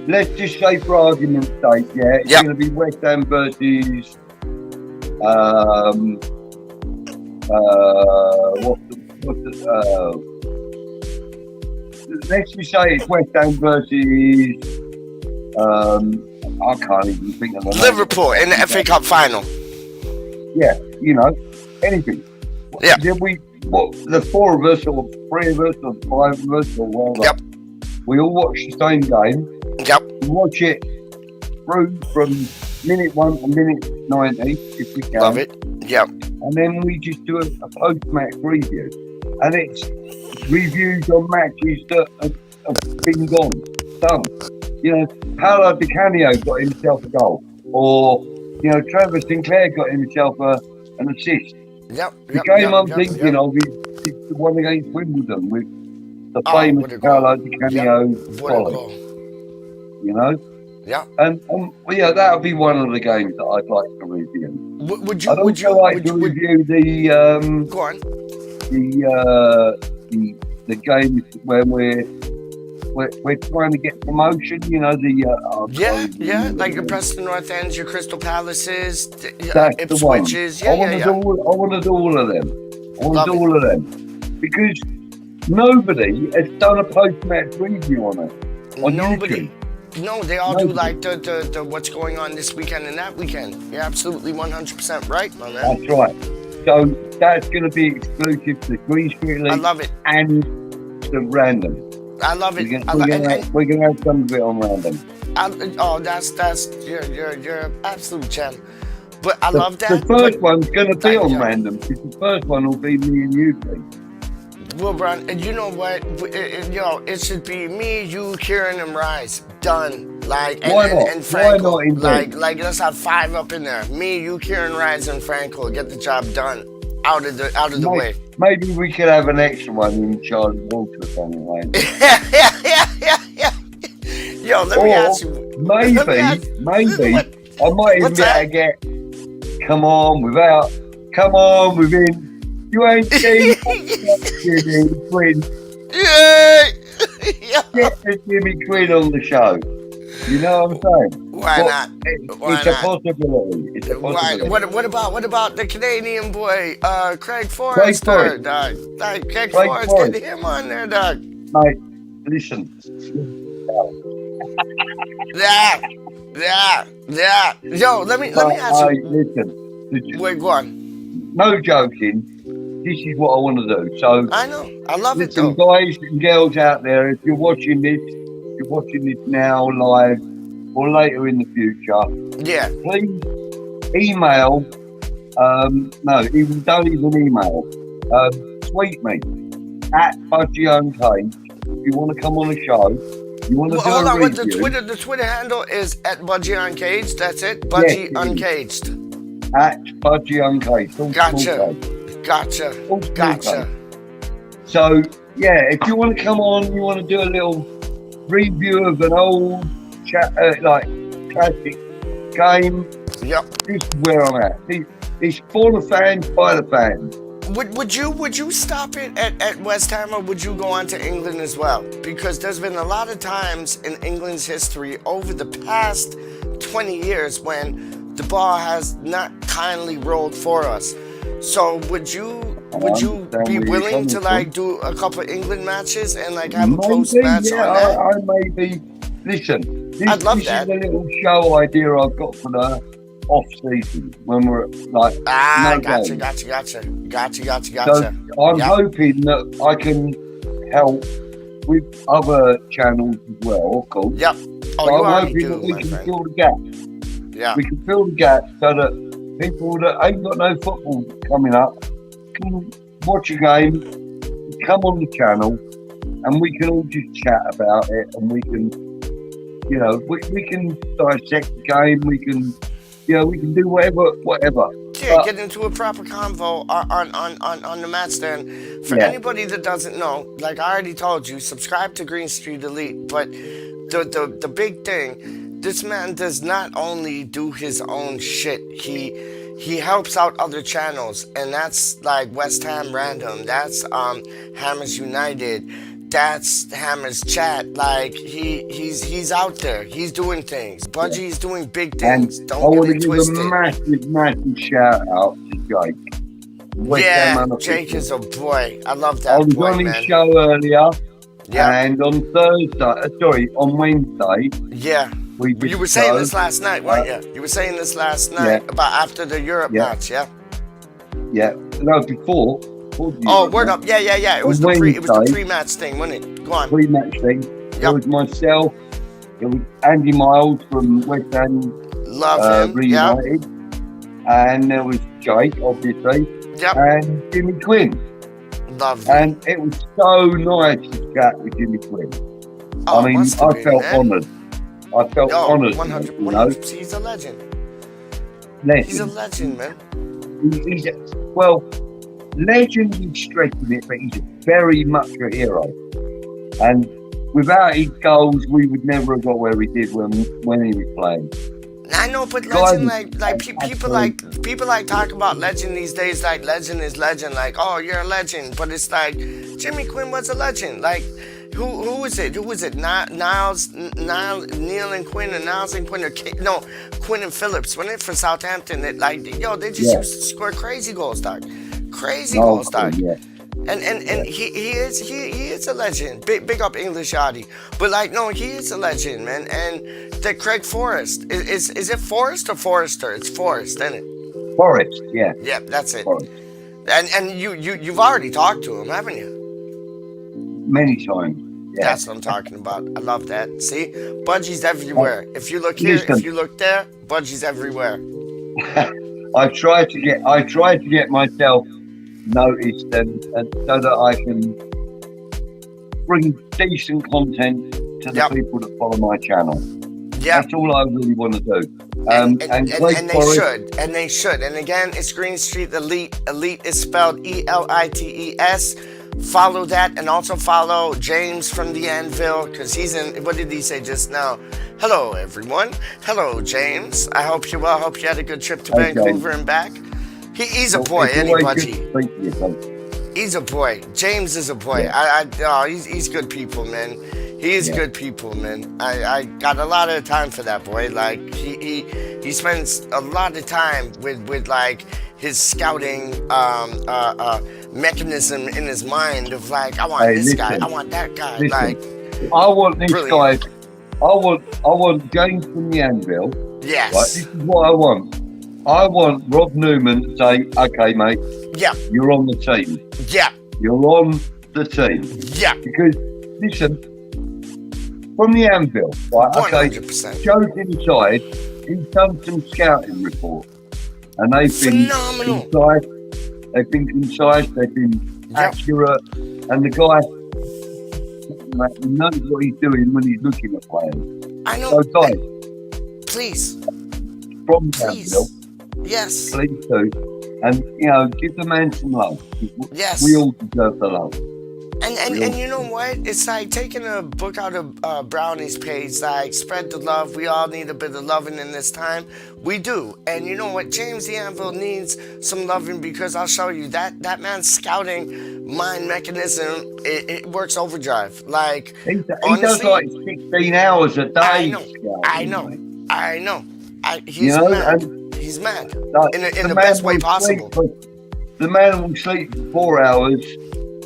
Let's just say for argument's sake, yeah, it's Yep. going to be West Ham versus um what's the let's just say it's West Ham versus I can't even think of the name. Liverpool in the FA Cup final. Yeah, you know, anything. Yeah. Then the four of us or three of us or five of us or whatever. Yep. We all watch the same game. Yep. We watch it through from minute 1 to minute 90 if we can. Love it. Yep. And then we just do a post-match review. And it's reviews on matches that have been done. You know, Paolo Di Canio got himself a goal. Or, you know, Trevor Sinclair got himself an assist. Yep. The game I'm thinking of is the one against Wimbledon with the Oh, what a famous goal. Paolo Di Canio What a volley. goal. You know? Yeah. And well, yeah, that would be one of the games that I'd like to review. Would you? I'd Would also you? like Would to you? review Go on. the games when we're trying to get promotion. You know Yeah. Like your Preston North Ends, your Crystal Palaces, that's the one. Ipswiches. I Yeah. want to do all of them. I want Love to do it. all of them because nobody has done a post-match review on it. On Nobody. YouTube. No, they all Nobody. do like the what's going on this weekend and that weekend. You're absolutely 100% right, my man. That's right. So that's going to be exclusive to the Green Street I League love it. and the Random. I love it. We're gonna have some of it on Random. That's you're absolute champ. But I The, love that. the first one's going to be on Yeah. Random because the first one will be me and you, please. Well, Brian, and you know what? It should be me, you, Kieran, and Rise. Done. Like, Why not? and Franco. Why not, indeed? Like, let's have 5 up in there. Me, you, Kieran, Rise, and Franco. Get the job done. Out of the way. Maybe we could have an extra one in Charlie Walter or something like that. yeah. Yo, let me ask you. Maybe, let me ask- maybe, What- I might even what's be able that? to get come on within. You ain't seen Jimmy Quinn. Yeah. Get the Jimmy Quinn on the show. You know what I'm saying? Why not? Why It's a not? possibility. It's a Why, possibility. what about the Canadian boy, Craig Forrester, Forrest. dog? Like Craig Craig Forrest, Forrest. get him on there, dog. Mate, listen. Yeah. Yo, let me ask you. Listen. Wait, go on. No joking. This is what I want to do. So, I know. I love it listen, though. guys and girls out there, if you're watching this now live or later in the future, Yeah. please email. Don't even email. Tweet me at Budgie Uncaged. If you want to come on the show, you want to Well, do hold a on. What review. the Twitter handle is at Budgie Uncaged. That's it. Budgie Yes. Uncaged. At Budgie Uncaged. All Gotcha. small case. Gotcha. So yeah, if you want to come on, you want to do a little review of an old like classic game. Yep. This is where I'm at. It's for the fans, by the fans. Would you stop it at West Ham, or would you go on to England as well? Because there's been a lot of times in England's history over the past 20 years when the ball has not kindly rolled for us. So would you understand be where you're willing coming to from. like do a couple England matches and like have a close match yeah, on that? I may be. Listen, I'd love this that. is a little show idea I've got for the off season when we're like no Gotcha. games. So I'm Yep. hoping that I can help with other channels as well, of course. Yep. Oh, So you I'm already hoping do, that we my can friend. fill the gap. Yeah. We can fill the gap so that people that ain't got no football coming up can watch a game, come on the channel, and we can all just chat about it, and we can, we can dissect the game. We can do whatever. Yeah, get into a proper convo on the match stand. For Yeah. anybody that doesn't know, like I already told you, subscribe to Green Street Elite. But the big thing this man does not only do his own shit. He helps out other channels, and that's like West Ham Random. That's Hammers United. That's Hammer's Chat. Like he's out there. He's doing things. Budgie's doing big And things. I Don't want get to it give twisted. a massive shout out to Jake. West Ham Yeah, unofficial. Jake is a boy. I love I that was boy, on his man. show earlier, Yeah, and on on Wednesday, yeah. we did You were a saying show. this last night, weren't you? You were saying this last night Yeah. about after the Europe Yeah. match, yeah? Yeah, no, before. Oh, word up, yeah. It was On the Wednesday. pre-match thing, wasn't it? Go on. Pre-match thing. Yep. It was myself. It was Andy Miles from West Ham Love him. Yeah. Reunited, and there was Jake, obviously, Yep. and Jimmy Quinn. Love him. And it was so nice to chat with Jimmy Quinn. Oh, I mean, must have I been, felt man. honoured. I felt Oh, honoured. 100, You know, 100%. He's a legend. He's a legend. legend, man. He's well, legend is stretching it, but he's very much a hero. And without his goals, we would never have got where we did when he was playing. I know, but God, legend, people like talk about legend these days. Like legend is legend. Like, oh, you're a legend, but it's like Jimmy Quinn was a legend. Like, who was it? Who was it? Neil and Quinn, and Niles and Quinn, no, Quinn and Phillips. When it for Southampton, it like, yo, they just used to score crazy goals, dog. Crazy goals, dog. Yeah. And he is a legend. Big up English Yachty. But like, no, he is a legend, man. And that Craig Forrest is it Forrest or Forrester? It's Forrest, isn't it? Forrest, yeah. Yep, that's it. Forrest. And you've already talked to him, haven't you? Many times. Yeah. That's what I'm talking about. I love that. See, Budgie's everywhere. If you look here, Listen. if you look there, Budgie's everywhere. I try to get myself noticed and so that I can bring decent content to the Yep. people that follow my channel. Yeah. That's all I really want to do. And Craig they Forrest, should, and they should. And again, it's Green Street Elite. Elite is spelled ELITES. Follow that, and also follow James from the Anvil, because he's in. What did he say just now? Hello, everyone. Hello, James. I hope you're well. Hope you had a good trip to Okay. Vancouver and back. He's a boy, it's ain't he, always good Budgie? to speak to you, folks. He's a boy. James is a boy. Yeah. He's good people, man. He is Yeah. good people, man. I got a lot of time for that boy. Like he spends a lot of time with like his scouting mechanism in his mind of like, I want this guy, I want that guy. Listen. Like, I want this Brilliant. guy. I want James from the Anvil. Right, yes, this is what I want. I want Rob Newman to say, "Okay, mate, yeah, you're on the team. yeah, You're on the team." yeah, Because listen, from the Anvil, right? Okay, 100%. joking aside, he's done some scouting reports, and they've been Phenomenal. concise. They've been concise. They've been Yep. accurate, and the guy he knows what he's doing when he's looking at players. I So, know. guys, Please, from the please, Anvil, yes, please do, and give the man some love. yes. We all deserve the love. And you know what? It's like taking a book out of Brownie's page, like spread the love. We all need a bit of loving in this time. We do. And you know what? James the Anvil needs some loving, because I'll show you that man's scouting mind mechanism, it works overdrive. Like, He does honestly, like 16 hours a day. I know, scouting, I know, mate. I know. He's You know, mad. and He's mad. like, In the man best way will possible. the man will sleep for 4 hours,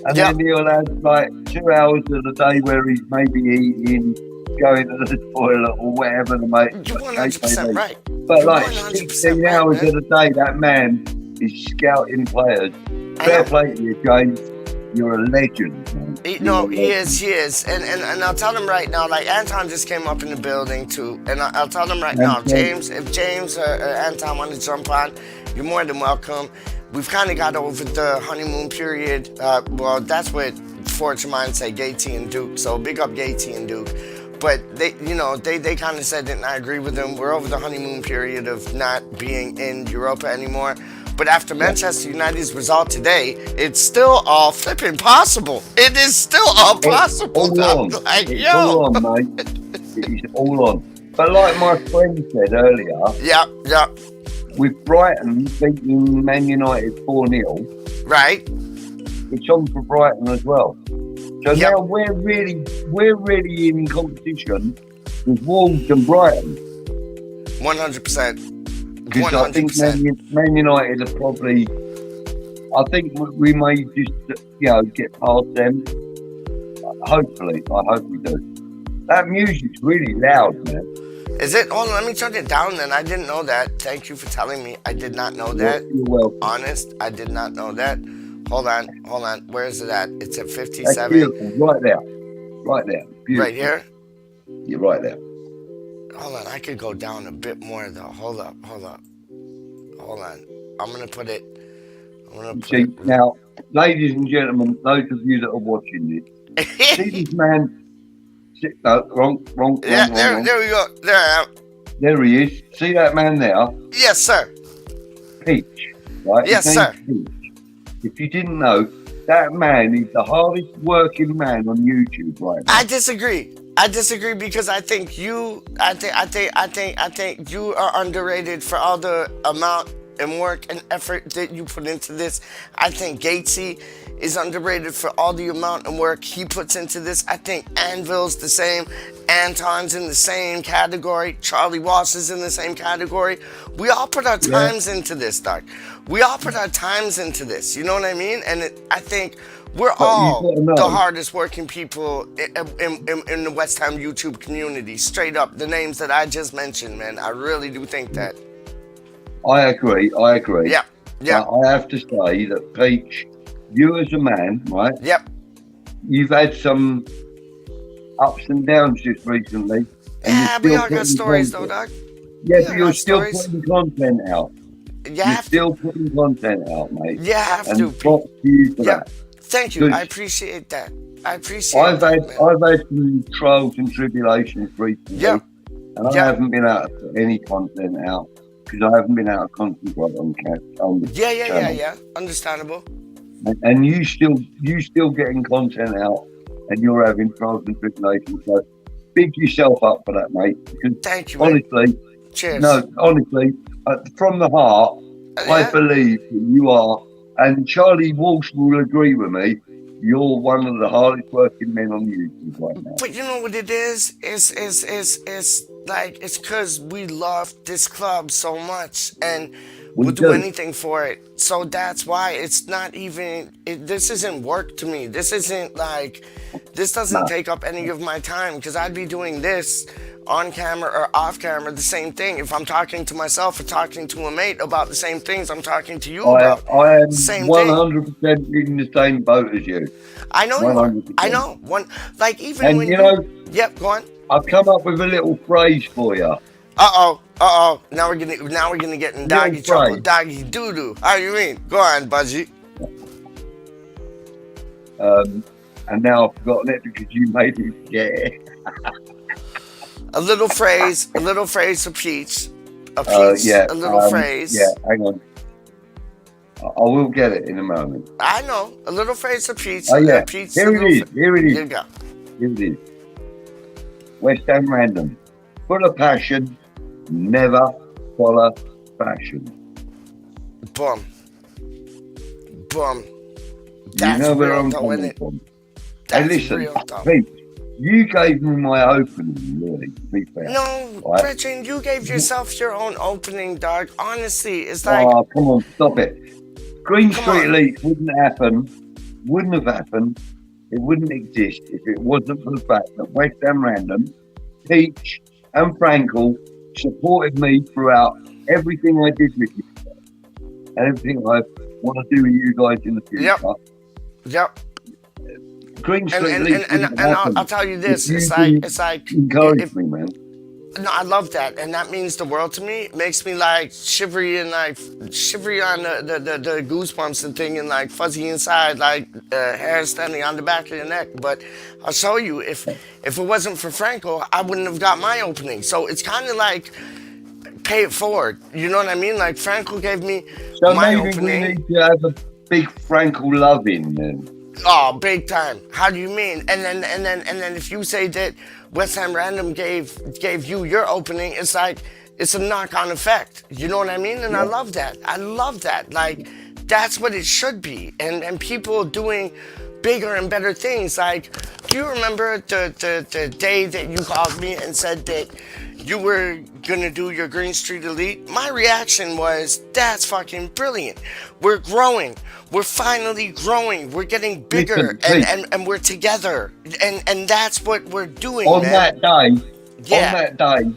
and Yeah. then he'll have like 2 hours of the day where he's maybe eating, going to the toilet, or whatever the mate. You're 100% right. But You're like 100% 16 right, hours man. of the day, that man is scouting players. I Fair know. play to you, James. You're a legend, man. No, You're a he legend. is. And I'll tell him right now, like, Anton just came up in the building too. And I'll tell him right now, James. if James or Anton want to jump on, you're more than welcome. We've kind of got over the honeymoon period. Well, that's what Fortune Mind say, Gaty and Duke. So big up Gaty and Duke. But they kind of said that, and I agree with them. We're over the honeymoon period of not being in Europa anymore. But after Manchester United's result today, it's still all flipping possible. It is still all possible. All on. Like, It's yo. all on, mate. It's all on. But like my friend said earlier, Yeah, yeah, with Brighton beating Man United 4-0, right. it's on for Brighton as well. So Yep. now we're really in competition with Wolves and Brighton. 100%. Because I think 100%. Man United are probably. I think we may just get past them. Hopefully, I hope we do. That music's really loud, man. Is it? Oh, let me turn it down then. I didn't know that. Thank you for telling me. I did not know that. You're welcome. Honest, I did not know that. Hold on. Where is it at? It's at That's 57. beautiful. Right there. Beautiful. Right here? You're right there. Hold on. I could go down a bit more though. Hold up. Hold on. I'm going to put it. See, now, ladies and gentlemen, those of you that are watching this, see this man. No, wrong. Yeah, there we go. There I am. There he is. See that man there? Yes, sir. Peach. Right? Yes, His name's Peach. If you didn't know, that man is the hardest working man on YouTube right now. I disagree because I think you are underrated for all the amount and work and effort that you put into this. I think Gatesy is underrated for all the amount and work he puts into this. I think Anvil's the same. Anton's in the same category. Charlie Walsh is in the same category. We all put our times into this, Doc. We all put our times into this. You know what I mean? And I think we're all the hardest working people in the West Ham YouTube community. Straight up, the names that I just mentioned, man. I really do think that. I agree. Yeah. But I have to say that Peach, you as a man, right? Yep. You've had some ups and downs just recently. Yeah, we all got stories though, Doc. Yeah, but you're still putting content out. You're still putting content out, mate. You have and to. props to you for that. Thank you. I appreciate that. I've had some trials and tribulations recently. Yeah. And I haven't been able to put any content out because I haven't been able to concentrate on the channel. Yeah. Understandable. And you still getting content out, and you're having trials and tribulations. So big yourself up for that, mate. Because thank you. Honestly, mate. Cheers. No, honestly, from the heart, I believe that you are, and Charlie Walsh will agree with me. You're one of the hardest working men on YouTube right now. But you know what it is? It's because we love this club so much and we'll do anything for it. So that's why it's not even, this isn't work to me. This isn't this doesn't take up any of my time because I'd be doing this on camera or off camera, the same thing. If I'm talking to myself or talking to a mate about the same things I'm talking to you about. I am 100% in the same boat as you. I know 100%. I know. And when you know, yep, go on. I've come up with a little phrase for you. Now we're gonna get in doggy trouble. Doggy doo doo. How you mean? Go on, Budgie. And now I've forgotten it because you made me forget it. A little phrase for Peach. A little phrase. Yeah, hang on. I will get it in a moment. I know. A little phrase for Peach. Oh, yeah. Peach, Here it is. Here you go. Here it is. West Ham Random. Full of passion, never follow fashion. Boom. That's you know where I'm coming from. Hey, listen, Pete, you gave me my opening, really, to be fair. No, right? Gretchen, you gave yourself your own opening, dog. Honestly, it's like... Oh, come on, stop it. Green Street Elite wouldn't have happened. It wouldn't exist if it wasn't for the fact that West Ham Random, Peach and Frankel supported me throughout everything I did with you and everything I want to do with you guys in the future. Yep. Green Street Elite and I'll tell you this, it's like encourage me, man. No, I love that, and that means the world to me. It makes me shivery and shivery on the goosebumps and thing, and fuzzy inside, hair standing on the back of your neck. But I'll show you, if it wasn't for Franco, I wouldn't have got my opening. So it's kind of like pay it forward. You know what I mean? Like Franco gave me my opening. So maybe we need to have a big Franco love in then. Oh, big time. How do you mean? And then if you say that West Ham Random gave you your opening, it's like it's a knock-on effect. You know what I mean? And I Yeah. love that. I love that. Like that's what it should be. And people doing bigger and better things. Like, do you remember the day that you called me and said that you were gonna do your Green Street Elite? My reaction was, that's fucking brilliant. We're growing. We're finally growing. We're getting bigger, Listen, and we're together. And that's what we're doing, on man. that day, Yeah. on that day,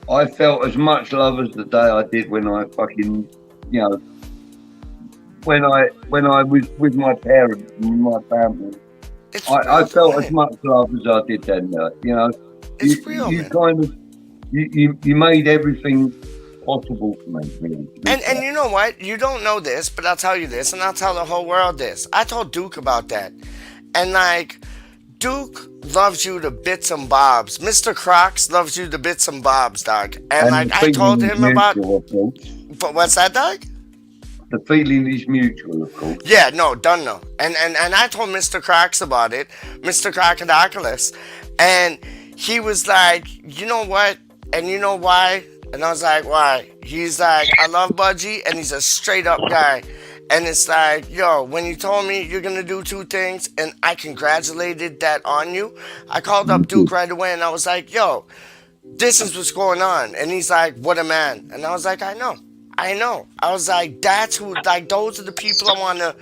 I felt as much love as the day I did when I fucking, you know, when I was with my parents and my family. It's I real, felt man. as much love as I did then. You know, It's real, you man. kind of you made everything possible for me. Really, to be And fair. you know what? You don't know this, but I'll tell you this, and I'll tell the whole world this. I told Duke about that, and like, Duke loves you to bits and bobs. Mr. Crocs loves you to bits and bobs, dog. And like, the I told feeling is him about. mutual, of course. But what's that, dog? The feeling is mutual, of course. Yeah, no, done no. And I told Mr. Crocs about it, Mr. Crocodilus, and he was like, you know what? And you know why? And I was like, why? He's like, I love Budgie, and he's a straight up guy. And it's like, yo, when you told me you're gonna do two things, and I congratulated that on you, I called up Duke right away, and I was like, yo, this is what's going on. And he's like, what a man. And I was like, I know. I was like, that's who, like, those are the people I want to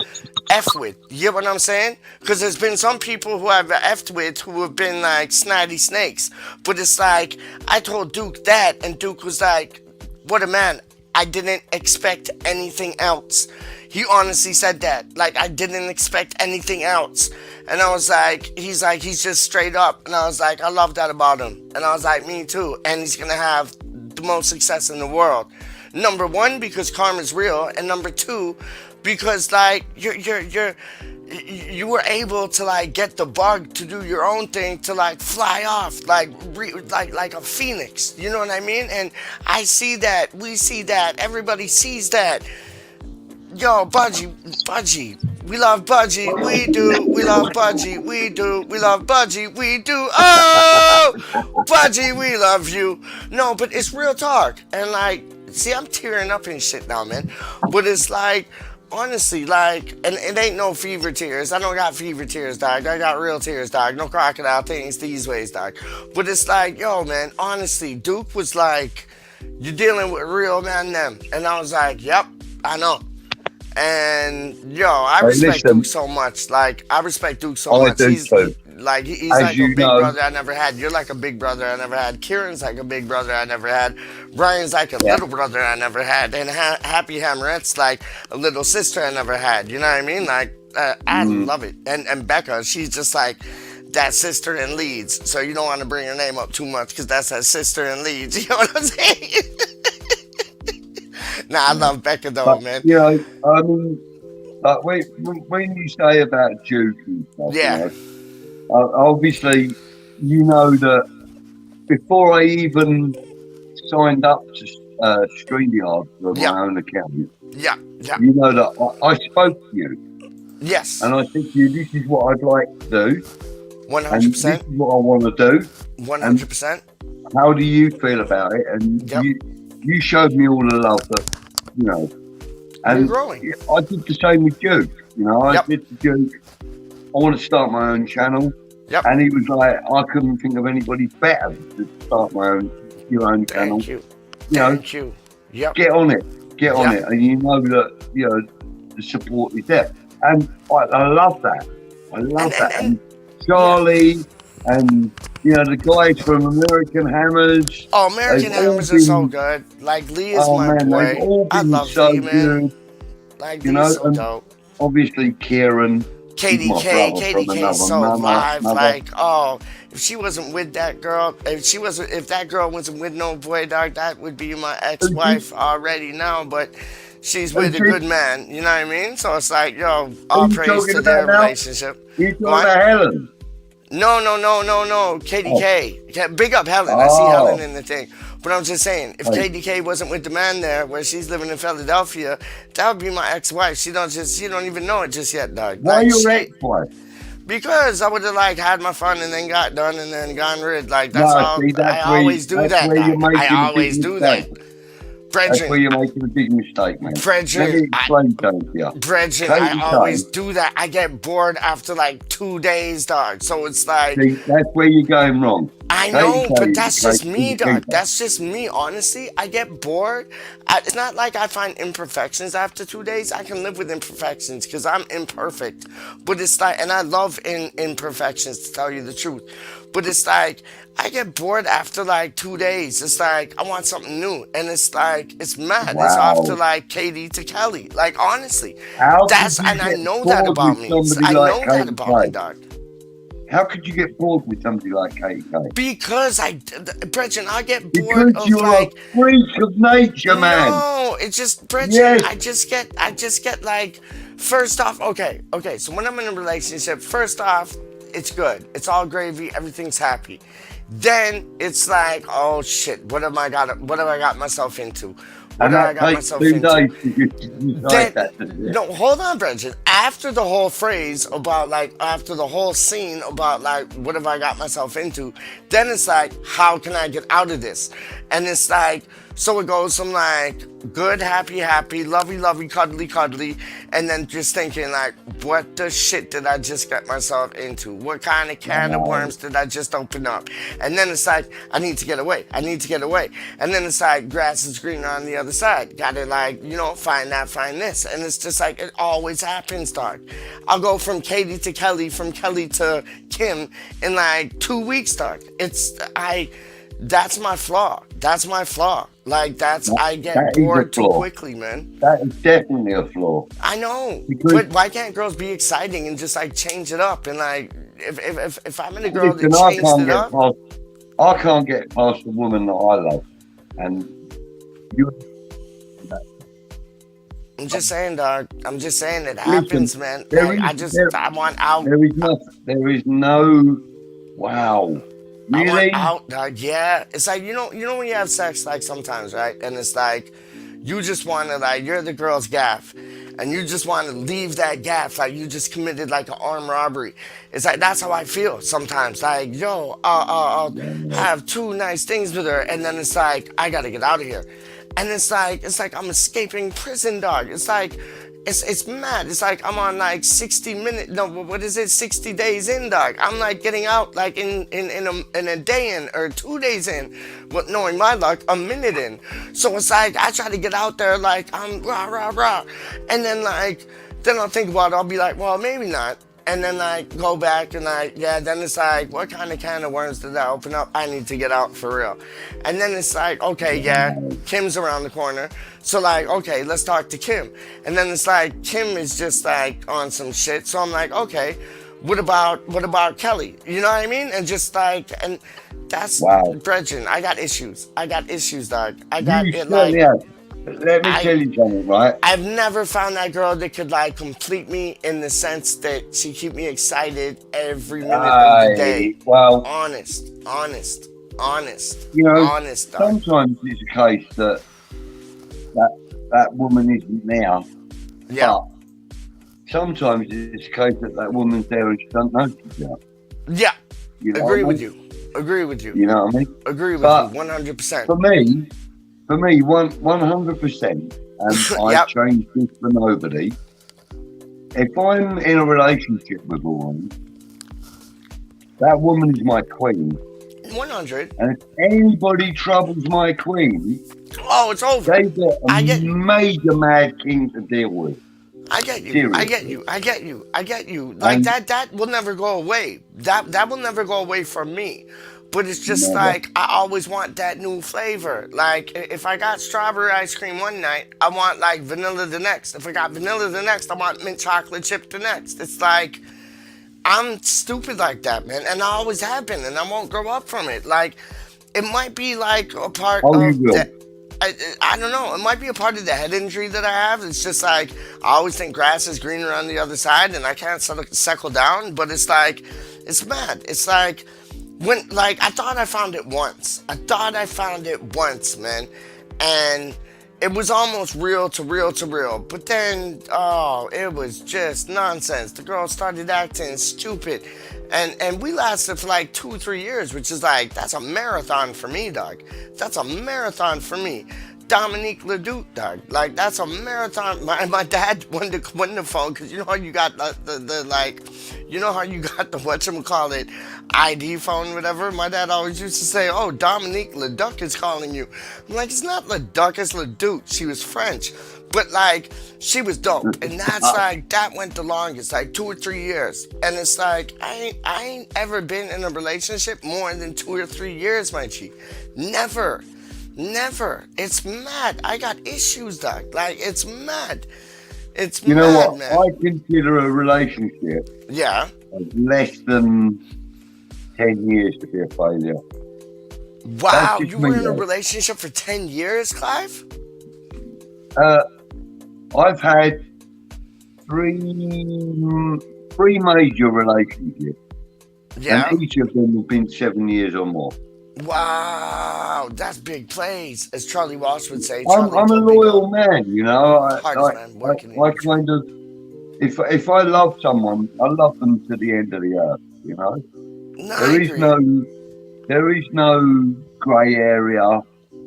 F with. You get what I'm saying? Because there's been some people who I've F'd with who have been like snotty snakes. But it's like, I told Duke that, and Duke was like, what a man. I didn't expect anything else. He honestly said that. Like, I didn't expect anything else. And I was like, he's just straight up. And I was like, I love that about him. And I was like, me too. And he's going to have the most success in the world. Number one, because karma's real. And number two, because like, you were able to like get the bug to do your own thing, to like fly off like a phoenix. You know what I mean? And I see that, we see that, everybody sees that. Yo, Budgie, we love Budgie, we do, we love Budgie, we do, we love Budgie, we do, oh, Budgie, we love you. No, but it's real talk, and like, see, I'm tearing up and shit now, man, but it's like, honestly, like, and it ain't no fever tears, I don't got fever tears, dog, I got real tears, dog, no crocodile things these ways, dog, but it's like, yo, man, honestly, Duke was like, you're dealing with real man them, and I was like, yep, I know. And yo, I Hey, respect listen. Duke so much. Like, I respect Duke so I much. do He's too. like, he's As like a you big know. brother I never had. You're like a big brother I never had. Kieran's like a big brother I never had. Brian's like a little brother I never had. And Happy Hammerette's like a little sister I never had. You know what I mean? Like, I love it. And Becca, she's just like that sister in Leeds. So you don't want to bring her name up too much because that's that sister in Leeds. You know what I'm saying? Nah, I love Becca though, But, man. you know, I mean, like when you say about Duke and stuff, Yeah. you know, obviously, you know that before I even signed up to StreamYard for Yeah. my own account, Yeah, yeah, you know that I spoke to you yes, and I said to you, this is what I'd like to do, and this 100%, is what I want to do. 100%. How do you feel about it? And Yep. you showed me all the love that, you know. You're And growing. I did the same with Duke. You know, I Yep. said to Duke, I want to start my own channel. Yep. And he was like, I couldn't think of anybody better to start your own channel. Thank you. You know, Thank you. Yep. get on it. Get on Yeah. it. And you know that, you know, the support is there. And I love that. I love And- that. and- And Charlie and, you know, the guys from American Hammers. Oh, American They've all Hammers are so been- good. Like, Lee is Oh my man, they've boy. all I been love so Lee, man. good. Like, You Lee's know, so and dope. obviously Kieran. Katie my K, brother Katie from K another is so mother, live. mother. Like, oh, if she wasn't with that girl, if that girl wasn't with no boy, dog, that would be my ex-wife already now. But she's with a she- good man. You know what I mean? So it's like, yo, all you praise talking to their about now? relationship. You talking What? about Helen? No. Katie Oh. K. Big up Helen. I see Oh. Helen in the thing. But I'm just saying, if Right. KDK wasn't with the man there, where she's living in Philadelphia, that would be my ex-wife. She don't even know it just yet, dog. Why Like, your she- ex-wife? Because I would have like had my fun and then got done and then gone rid. Like that's No, all. see, I always do that's that, where you're dog. I making a big always do that. mistake. That's Brethren, where you're making a big mistake, man. Let brethren, me explain something to you. brethren, Katie I always Tay, do that. I get bored after like 2 days, dog. So it's like see, that's where you're going wrong. I Katie know, Tay but is that's a just great me, dog. keeper. That's just me. Honestly, I get bored. It's not like I find imperfections after 2 days. I can live with imperfections because I'm imperfect. But it's like, and I love imperfections to tell you the truth. But it's like I get bored after like 2 days. It's like I want something new, and it's like it's mad. It's off to Wow. like Katie to Kelly. Like honestly, How could that's you and I get know that bored about with me. somebody I like know that Katie about me, Tay? dog. How could you get bored with somebody like Katie Tay? Because Brethren, I get bored Because of you're a like, freak of nature, man. no, it's just, Brethren, Yes. I just get like, first off, okay, so when I'm in a relationship, first off, it's good. It's all gravy, everything's happy. Then it's like, oh shit, what have I got myself into? What And have I that got takes myself 2 into? days to decide that. doesn't it? No, hold on, Brendan. After the whole phrase about like, after the whole scene about like, what have I got myself into? Then it's like, how can I get out of this? And it's like, so it goes from like good, happy, lovey, cuddly, and then just thinking like, what the shit did I just get myself into? What kind of can of worms did I just open up? And then it's like, I need to get away. And then it's like, grass is greener on the other side. Gotta like, find this. And it's just like, it always happens, dog. I'll go from Katie to Kelly, from Kelly to Kim in like 2 weeks, dog. That's my flaw. Like I get That is a bored too flaw. quickly, man. That is definitely a flaw. I know, Because- but why can't girls be exciting and just like change it up? And like, if I'm in a girl Listen, that I changed can't it get up, past. I can't get past the woman that I love, and you. I'm just saying, dog. I'm just saying it happens, man. there Like, is- I want out. There is nothing. There is no. Wow. I Really? want out, dog. Yeah, it's like you know when you have sex, like sometimes, right? And it's like you just want to like you're the girl's gaff, and you just want to leave that gaff like you just committed like an armed robbery. It's like that's how I feel sometimes. Like yo, I'll have 2 nice things with her, and then it's like I gotta get out of here, and it's like I'm escaping prison, dog. It's like. It's mad. It's like I'm on like 60 minutes. No, what is it? 60 days in, dog. I'm like getting out like in a day in or 2 days in. But knowing my luck, a minute in. So it's like I try to get out there like I'm rah. And then then I'll think about it. I'll be like, well, maybe not. And then go back and then it's like, what kind of can of worms did I open up? I need to get out for real. And then it's like, okay, yeah, Kim's around the corner. So okay, let's talk to Kim. And then it's like, Kim is just like on some shit. So I'm like, okay, what about Kelly? You know what I mean? And just and that's Wow. Gretchen. I got issues, dog. I You got it certainly have. Let me tell you something, right? I've never found that girl that could complete me in the sense that she keep me excited every minute of the day. Well, Honest. you know, Honest, dog. sometimes it's a case that woman isn't there. Yeah. But sometimes it's a case that woman's there and she doesn't know she's there. Yeah. You know Agree what I with mean? you. Agree with you. You know what I mean? Agree with But you. 100%. For me, 100%, and I Yep. change this for nobody. If I'm in a relationship with a woman, that woman is my queen. 100. And if anybody troubles my queen, Oh, it's over. they've got I a get- major mad king to deal with. I get you. Seriously. I get you. Like And- that will never go away. That will never go away from me. But it's just Never. like I always want that new flavor. Like if I got strawberry ice cream one night, I want like vanilla the next. If I got vanilla the next, I want mint chocolate chip the next. It's like I'm stupid like that, man, and I always have been, and I won't grow up from it. Like it might be like a part Oh, of you will. that. I don't know. It might be a part of the head injury that I have. It's just like I always think grass is greener on the other side, and I can't settle down. But it's like it's mad. It's like when I thought I found it once. Man, and it was almost real to real to real. But then, oh, it was just nonsense. The girl started acting stupid. And we lasted for like 2 or 3 years, which is like, that's a marathon for me, dog. That's a marathon for me. Dominique Ledoux, dog. Like, that's a marathon. My dad wanted to win the phone because you know how you got the like, you know how you got the whatchamacallit ID phone, whatever. My dad always used to say, oh, Dominique Ledoux is calling you. I'm like, it's not Ledoux, it's Ledoux. She was French. But like, she was dope. And that's like, that went the longest, like 2 or 3 years. And it's like, I ain't ever been in a relationship more than 2 or 3 years, my G. Never. Never. It's mad. I got issues, dog. Like, it's mad. It's You mad, know what? man. I consider a relationship Yeah. of less than 10 years to be a failure. Wow, just you me, were in a though. relationship for 10 years, Clive? I've had three major relationships, Yeah. and each of them have been 7 years or more. Wow, that's big plays, as Charlie Walsh would say. I'm Charlie a told me loyal go. man, you know. Hardest man working in I the kind of, if I love someone, I love them to the end of the earth. You know, No, I agree. there is no grey area.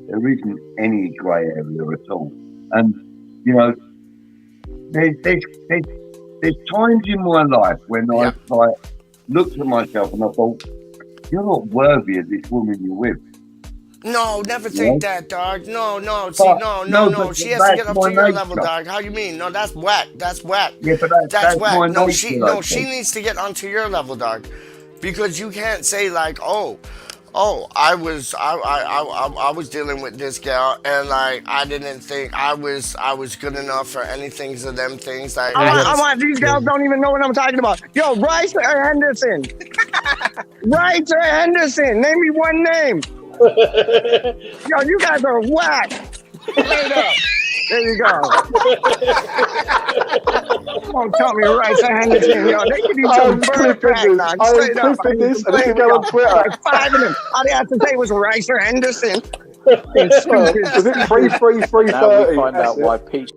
There isn't any grey area at all. And you know, there's times in my life when Yeah. I've like looked at myself and I thought, you're not worthy of this woman you're with. No, never Yeah. think that, dog. No, see, But- no. but She has to that's get up my to your nature. level, dog. How you mean? No, that's whack. That's whack. Yeah, but That's that's whack. my No, nature. she needs to get onto your level, dog. Because you can't say like, oh, I was dealing with this gal and like I didn't think I was good enough for anything of them things. Like I want these girls don't even know what I'm talking about. Yo, Rice or Henderson? Rice or Henderson? Name me one name. Yo, you guys are whack. Straight up. There you go. Don't tell me Rice or Henderson. Yo, they could eat I some am bird clipping crack, this. dog. I am Straight up. clipping this, and it can Yo, go on Twitter. like 5 of them. All they had to say was Rice or Henderson. Was it 3-3-3-30? Now we find That's out it. why Peach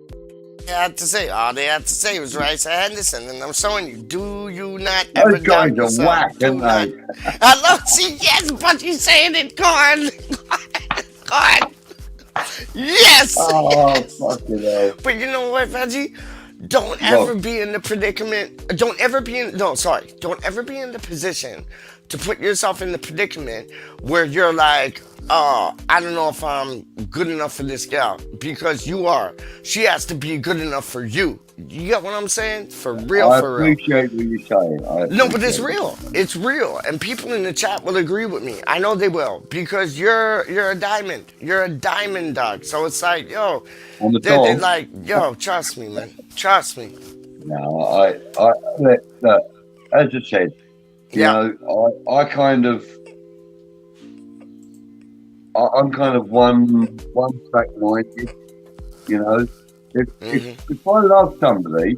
all they had to say was Rice Henderson, and I'm showing you. Do you not ever Those guys doubt are yourself? whack, Do aren't not. they? I love. See, yes, but you saying it, Corn. Corn. Yes. Oh, fucking hell. But you know what, Veggie? Don't ever be in the predicament. Don't ever be in. No, sorry. Don't ever be in the position to put yourself in the predicament where you're like, oh, I don't know if I'm good enough for this gal. Because you are. She has to be good enough for you. You get what I'm saying? For real, I for real. appreciate what you're saying. No, but it's real. It's real, and people in the chat will agree with me. I know they will because you're a diamond. You're a diamond, dog. So it's like, yo, On the they're dog. like, yo, trust me, man. Trust me. No, look, as I said, you Yeah. know, I kind of, I'm kind of one track minded. You know, if I love somebody,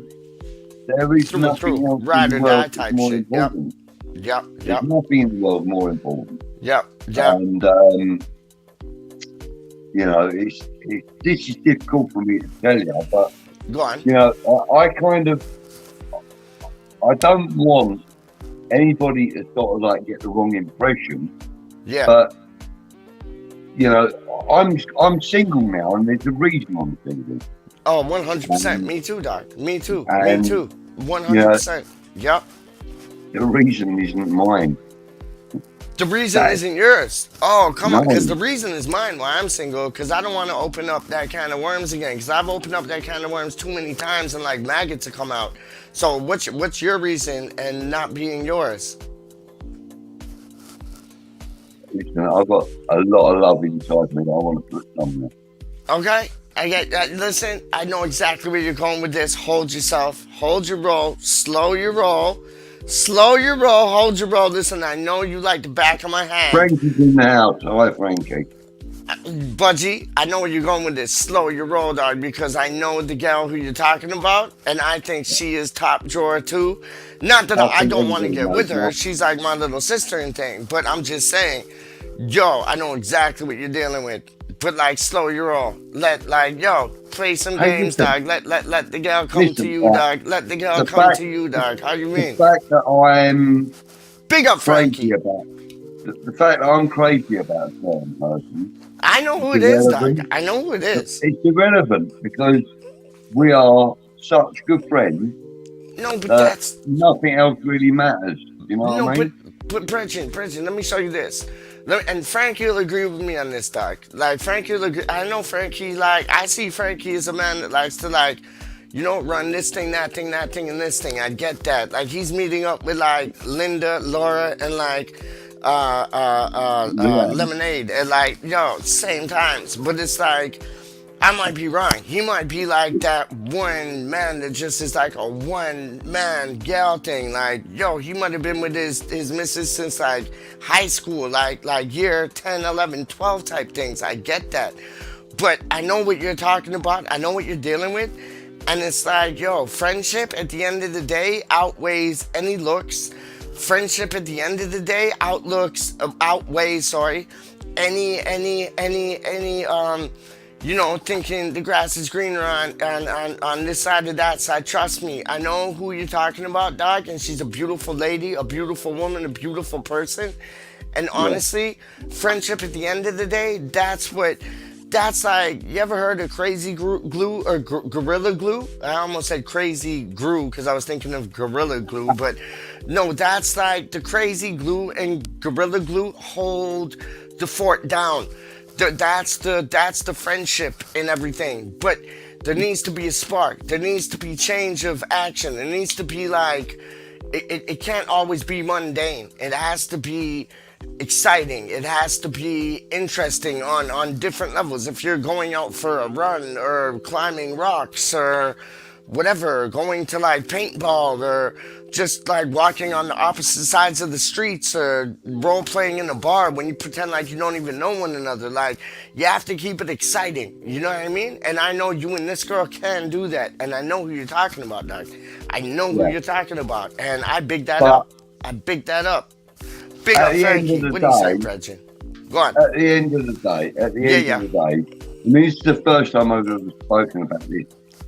there is Through and nothing through. else Ride in or the world die that's type more shit. Yep. important. Yep. There's nothing in the world more important. Yep. And you know, this is difficult for me to tell you, but Go on. you know, I don't want anybody to sort of like get the wrong impression. Yeah. But you know, I'm single now, and there's a reason I'm single. Oh, 100%. Me too, doc. Me too. Me And, too. 100%. Yep. The reason isn't mine. The reason Right. isn't yours. Oh, come on. No. Because the reason is mine why I'm single. Because I don't want to open up that kind of worms again. Because I've opened up that kind of worms too many times and like maggots to come out. So what's your reason and not being yours? Listen, I've got a lot of love inside me that I want to put somewhere. Okay? I get that. Listen, I know exactly where you're going with this. Hold yourself. Hold your roll. Slow your roll. Slow your roll. Hold your roll. Listen, I know you like the back of my hand. Frankie's in the house. Hi, Frankie. Budgie, I know where you're going with this. Slow your roll, dog, because I know the gal who you're talking about, and I think she is top drawer too. Not that I don't want to get with her. She's like my little sister and thing, but I'm just saying, yo, I know exactly what you're dealing with. but like slow your roll. Let like yo play some Hey, games, listen, dog. Let the girl come to listen. you, dog. Let the girl The come fact, to you, dog. How you the mean? fact that I'm Big up crazy Frankie. about, the fact that I'm crazy about a certain person I know is who it is, dog. irrelevant. I know who it is. It's irrelevant because we are such good friends No, but that that's nothing else really matters. You know no, what I mean? but Bridget, let me show you this. And Frankie will agree with me on this, dog. Like Frankie will agree. I know Frankie. Like I see Frankie as a man that likes to like, run this thing, that thing, that thing, and this thing. I get that. Like he's meeting up with like Linda, Laura, and like Yeah, Lemonade at like same times. But it's like I might be wrong. He might be like that one man that just is like a one man gal thing. Like, he might have been with his missus since like high school, like year 10, 11, 12 type things. I get that. But I know what you're talking about. I know what you're dealing with. And it's like, friendship at the end of the day outweighs any looks. Friendship at the end of the day outweighs, any thinking the grass is greener on this side or that side. Trust me, I know who you're talking about, dog, and she's a beautiful lady, a beautiful woman, a beautiful person. And yeah. honestly, friendship at the end of the day, that's like, you ever heard of crazy glue or gorilla glue? I almost said crazy glue because I was thinking of gorilla glue, but no, that's like the crazy glue and gorilla glue hold the fort down. That's the friendship and everything. But there needs to be a spark. There needs to be change of action. There needs to be like, it can't always be mundane. It has to be exciting. It has to be interesting on different levels. If you're going out for a run or climbing rocks or whatever, going to like paintball or just like walking on the opposite sides of the streets or role playing in a bar when you pretend like you don't even know one another. Like, you have to keep it exciting. You know what I mean? And I know you and this girl can do that. And I know who you're talking about, Doug. I know who Yeah. you're talking about. And I big that But up. I big that up. Big at up the end Frankie. of the What do you say, day, Brethren? Go on. at the end of the day, Yeah. I mean, this is the first time I've ever spoken about this.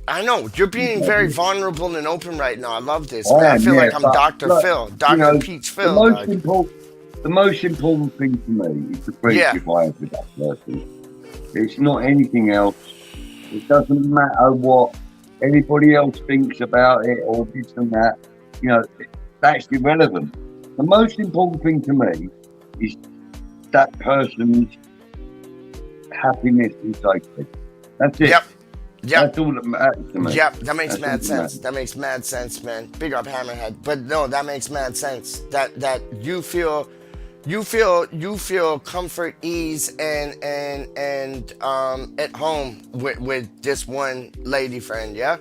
I know. You're being very vulnerable and open right now. I love this, man. I I am, feel yeah, like I'm but Dr. look, Phil. you Dr. know, Peach the Phil, most dog. important, the most important thing to me is the friendship I have with that person. It's not anything else. It doesn't matter what anybody else thinks about it or this and that. You know, that's irrelevant. The most important thing to me is that person's happiness and safety. That's it. Yep. That's all that matters to me. Yep, that makes That's all mad that sense. matters. That makes mad sense, man. Big up Hammerhead. But no, that makes mad sense. That you feel comfort, ease, and at home with this one lady friend, yeah?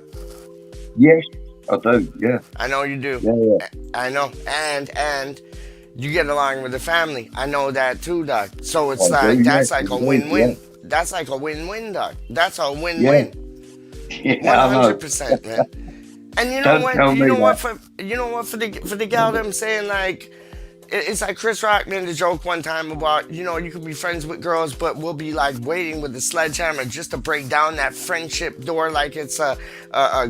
Yes, I do. Yeah. I know you do. Yeah. I know. And you get along with the family. I know that too, Doc. So it's I like do, that's yes, like a indeed, win-win. yeah. That's like a win-win, Doc. That's a Yeah. win-win. Yeah, I know. 100%, man. And you know Don't what? tell You me know what? that. For the gal that I'm saying, like, it's like Chris Rock made a joke one time about, you could be friends with girls, but we'll be like waiting with the sledgehammer just to break down that friendship door, like it's a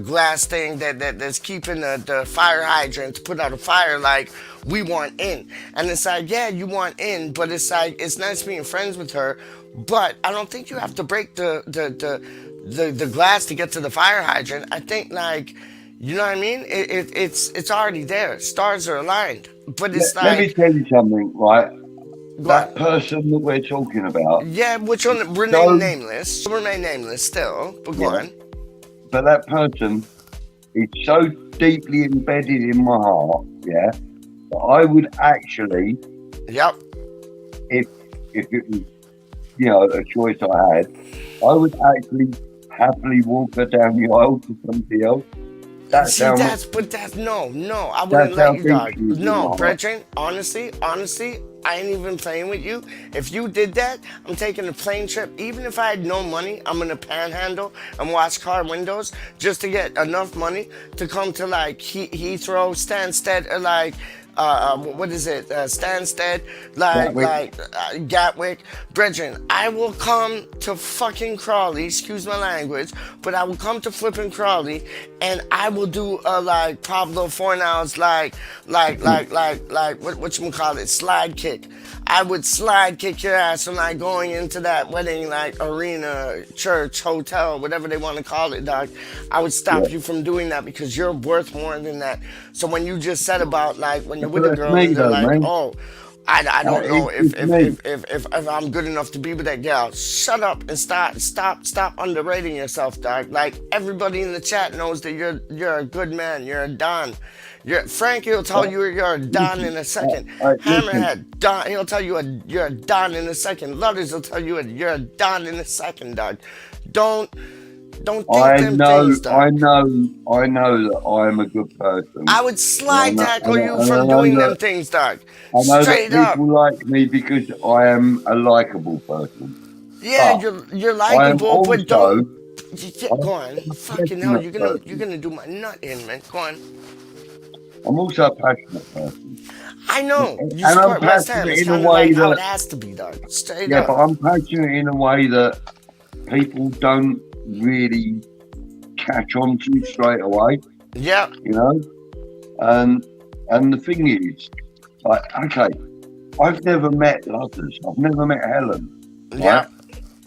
glass thing that's keeping the fire hydrant to put out a fire. Like, we want in, and it's like, yeah, you want in, but it's like, it's nice being friends with her, but I don't think you have to break the glass to get to the fire hydrant. I think, like, you know what I mean? It's already there. Stars are aligned. But it's Let me like, tell you something, right? go That on. person that we're talking about, Yeah, which one? so, Remain nameless. Remain nameless still. But go yeah, on. but that person is so deeply embedded in my heart, yeah, that I would actually, Yep. if it was, a choice I had, I would actually happily walk her down the aisle to somebody else. That's See, how no, I that's wouldn't how let you, deep dog. she is in my No, heart. Brethren, honestly, I ain't even playing with you. If you did that, I'm taking a plane trip. Even if I had no money, I'm gonna panhandle and watch car windows just to get enough money to come to like Heathrow, Stansted, or like what is it, Stansted, like Gatwick. Gatwick, Brethren, I will come to fucking Crawley, excuse my language, but I will come to flipping Crawley, and I will do a like Pablo Fornals what you call it, slide kick. I would slide kick your ass when I going into that wedding like arena, church, hotel, whatever they want to call it, dog. I would stop you from doing that because you're worth more than that. So when you just said about like when you're with a That's girl me and they're though, like, man. oh, I don't know It's me. if I'm good enough to be with that gal. Shut up and stop underrating yourself, dog. Like everybody in the chat knows that you're a good man. You're a don. Frankie will tell you you're a don in a second. Listen. Hammerhead, don. He'll tell you you're a don in a second. Ludders will tell you you're a don in a second, dog. Don't think them things, dog. I know that I am a good person. I would slide tackle you I from know doing that- them things, dog. I know Straight that up. people like me because I am a likable person. Yeah, But you're I am likable, but don't. also Yeah, go on. Fucking hell, you're gonna do my nut in, man. Go on. I'm also a passionate person. I know. You And I'm support West Ham. passionate It's in a kind of way like how it that- has to be, dog. Straight Yeah, up. but I'm passionate in a way that people don't really catch on to straight away, Yeah, you know? And the thing is, like, okay, I've never met others. I've never met Helen. yeah. Right?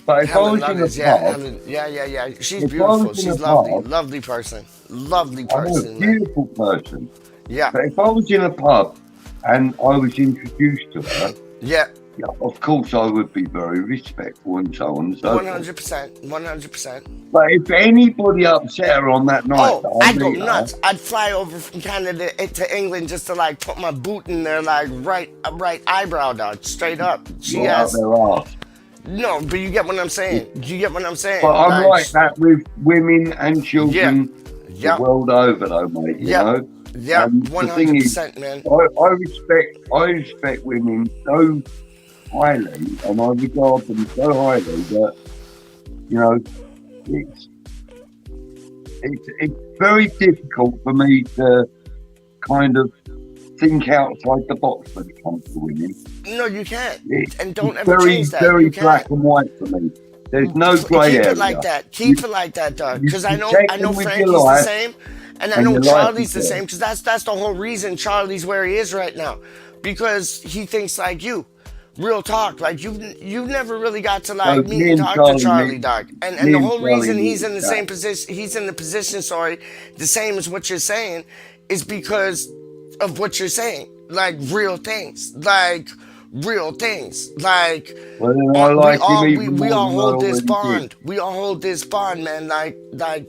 But if Helen I was in Lovelace, a yeah, pub, Helen, yeah. She's If I beautiful. was in She's a lovely. pub- Lovely person. Lovely I'm a person, man. beautiful person. Yeah, But if I was in a pub and I was introduced to her, yeah. yeah, of course I would be very respectful and so on and so forth. 100%. 100%. But if anybody upset her on that night, Oh, I'd go meet her, nuts. I'd fly over from Canada to England just to like put my boot in their like right eyebrow, dog. Straight up. She right out has their arse. no, but you get what I'm saying. You get what I'm saying. But I'm like that with women and children Yeah. the world over, though, mate. You Yeah. know, Yeah, And the thing is, 100%, man. I respect women so highly, and I regard them so highly that you know it's very difficult for me to kind of think outside the box when it comes to women. No, you can't. It's And don't ever very, change that. very You can't. black and white for me. There's no grey Keep area. it like that. Keep it like that, dog. you Because I know check I know in with Frankie's your the life, same, and I and know your life Charlie's is the there. same. Because that's the whole reason Charlie's where he is right now, because he thinks like you. Real talk, like you've never really got to like No, meet me and and talk Charlie, to Charlie, me- dog. And me the and whole Charlie reason meet he's in the that. same position, the same as what you're saying, is because of what you're saying. Like real things, like Well, Well, then I like him even we more all than I hold this already bond. did. We all hold this bond, man. Like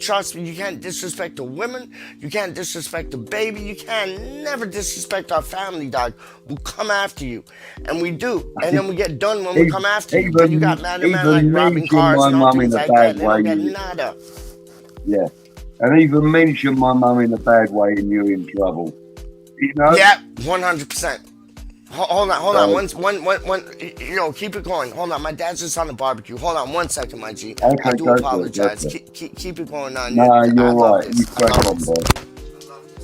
trust me, you can't disrespect the women. You can't disrespect the baby. You can never disrespect our family, dog. We'll come after you, and we do. And then we get done when we come after you. But you got man to man like even robbing mention cars my and all mum things in a like that. bad They don't get way. nada. Yeah, and even mention my mum in a bad way, and you're in trouble. You know? Yeah, 100%. Hold on. So- One. Keep it going. Hold on. My dad's just on the barbecue. Hold on 1 second, my G. Okay, I do go for it, apologize. go for it. Keep it going on. No, I you're love right. this. You I crack love on, this. boy.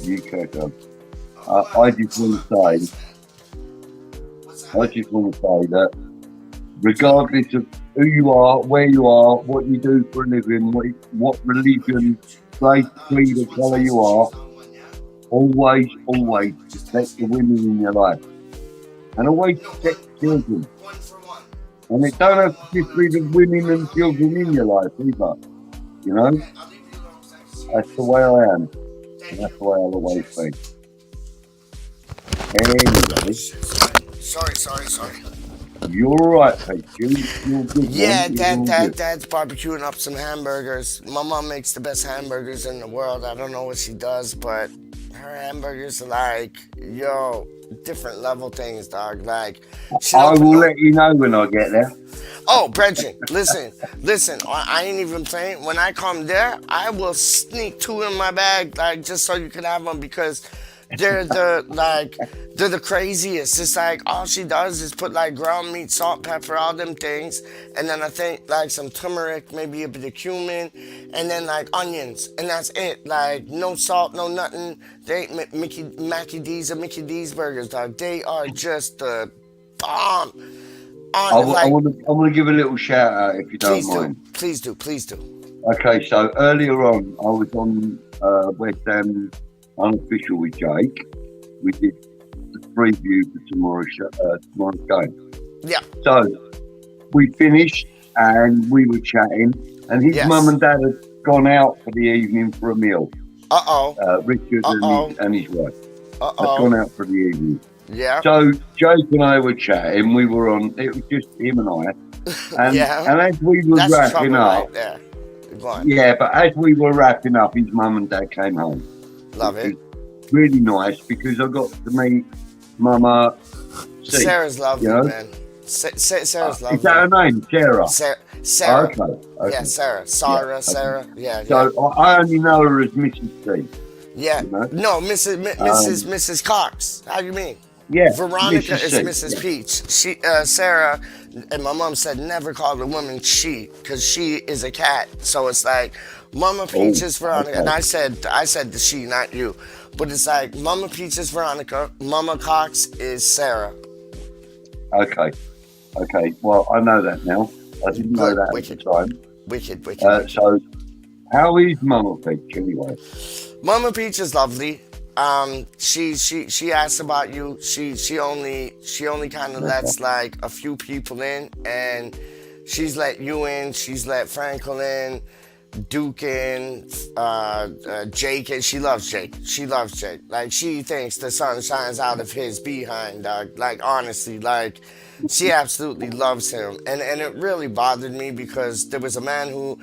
You crack on. I just want to say that regardless of who you are, where you are, what you do for a living, what religion, race, creed, or colour you are, always respect the women in your life. And always protect children. And it don't have to just be the women and children in your life either. You know? That's the way I am. And that's the way I'll always be. Anyway, Sorry. you're right, Pete. You're good. Yeah, man. You're all good. Dad's barbecuing up some hamburgers. My mom makes the best hamburgers in the world. I don't know what she does, but her hamburgers are like, different level things, dog. Like, she I don't will put no- let you know when I get there. Oh, Brethren, listen. I ain't even playing. When I come there, I will sneak 2 in my bag, like just so you can have them, because they're the craziest. It's like all she does is put like ground meat, salt, pepper, all them things, and then I think like some turmeric, maybe a bit of cumin, and then like onions, and that's it. Like no salt, no nothing. They ain't Mackie D's or Mickey D's burgers, dog. They are just the bomb. I On like, want to give a little shout out if you don't mind. Please do, please do. Okay, so earlier on, I was on West Ham Unofficial with Jake. We did the preview for tomorrow's game. Yeah. So we finished and we were chatting, and his Yes. mum and dad had gone out for the evening for a meal. Richard and his wife had gone out for the evening. Yeah. So Jake and I were chatting. We were on. It was just him and I. And, Yeah. and as we were That's wrapping trouble up, right there. Go on. yeah, but as we were wrapping up, his mum and dad came home. Love it. Really nice because I got to meet Mama C. Sarah's lovely, you know? man. Sarah's lovely. Is that her name, Sarah? Sarah. Okay. Yeah, Sarah. Yeah, Sarah. Yeah. So I only know her as Mrs. C. Yeah. you know? No, Mrs. Cox. How do you mean? Yeah. Veronica is C. Mrs. Yeah. Peach. She, Sarah, and my mom said never call a woman she, because she is a cat. So it's like Mama Peach is Veronica, okay. and I said the she, not you. But it's like Mama Peach is Veronica, Mama Cox is Sarah. Okay. Well, I know that now. I didn't know Good, that wicked. at the time. Wicked. So, how is Mama Peach anyway? Mama Peach is lovely. She asks about you. She only kind of lets like a few people in, and she's let you in. She's let Frankel in, Duke in, Jake in. She loves Jake. Like she thinks the sun shines out of his behind, dog. Like honestly, like she absolutely loves him, and it really bothered me because there was a man who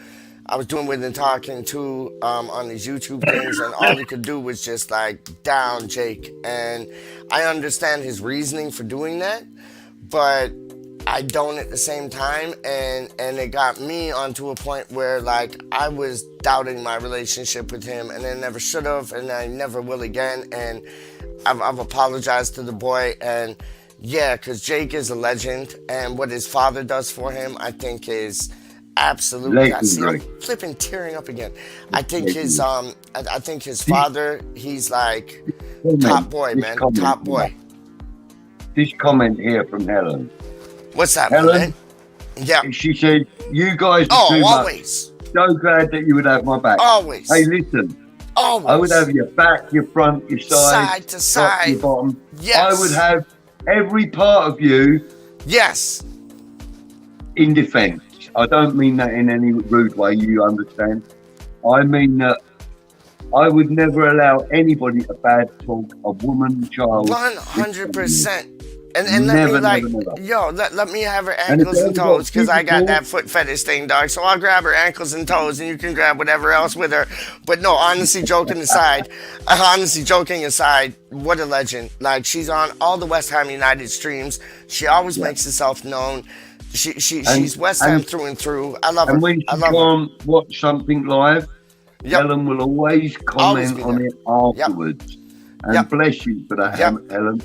I was doing with and talking to on these YouTube things, and all he could do was just like down Jake. And I understand his reasoning for doing that, but I don't at the same time. And it got me onto a point where like I was doubting my relationship with him, and I never should have, and I never will again. And I've apologized to the boy, and yeah, because Jake is a legend, and what his father does for him, I think is absolutely. I see him flipping tearing up again. I think his I think his father, he's like top boy, man. Top boy. This comment here from Helen. What's that, Helen? man? Yeah. She said, "You guys are too always. much. So glad that you would have my back. Always. Hey, listen. Always. I would have your back, your front, your Side to top, side. your bottom. Yes. I would have every part of you Yes. in defence. I don't mean that in any rude way, you understand. I mean that I would never allow anybody to bad talk a woman, child. 100%. And let me like, never. yo, let me have her ankles and toes, because I got that foot fetish thing, dog. So I'll grab her ankles and toes, and you can grab whatever else with her. But no, honestly, joking aside, what a legend. Like, she's on all the West Ham United streams. She always makes herself known. She's West Ham through and through. I love her. And when she can't watch something live, Helen will always comment on it afterwards. And bless you for that, Helen.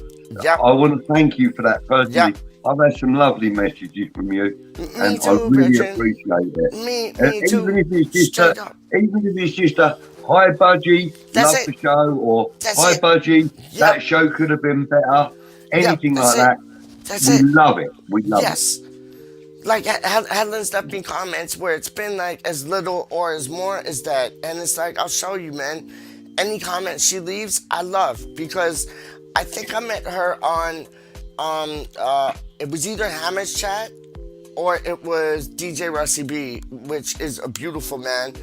I want to thank you for that personally. I've had some lovely messages from you, and I really appreciate it. Me and too. Even if it's just a hi, Budgie, love the show, or hi, Budgie, that show could have been better. Anything like that. We love it. We love it. Like Helen's left me comments where it's been like as little or as more as that, and it's like, I'll show you, man. Any comments she leaves, I love, because I think I met her on it was either Hamish Chat or it was DJ Russie B, which is a beautiful man.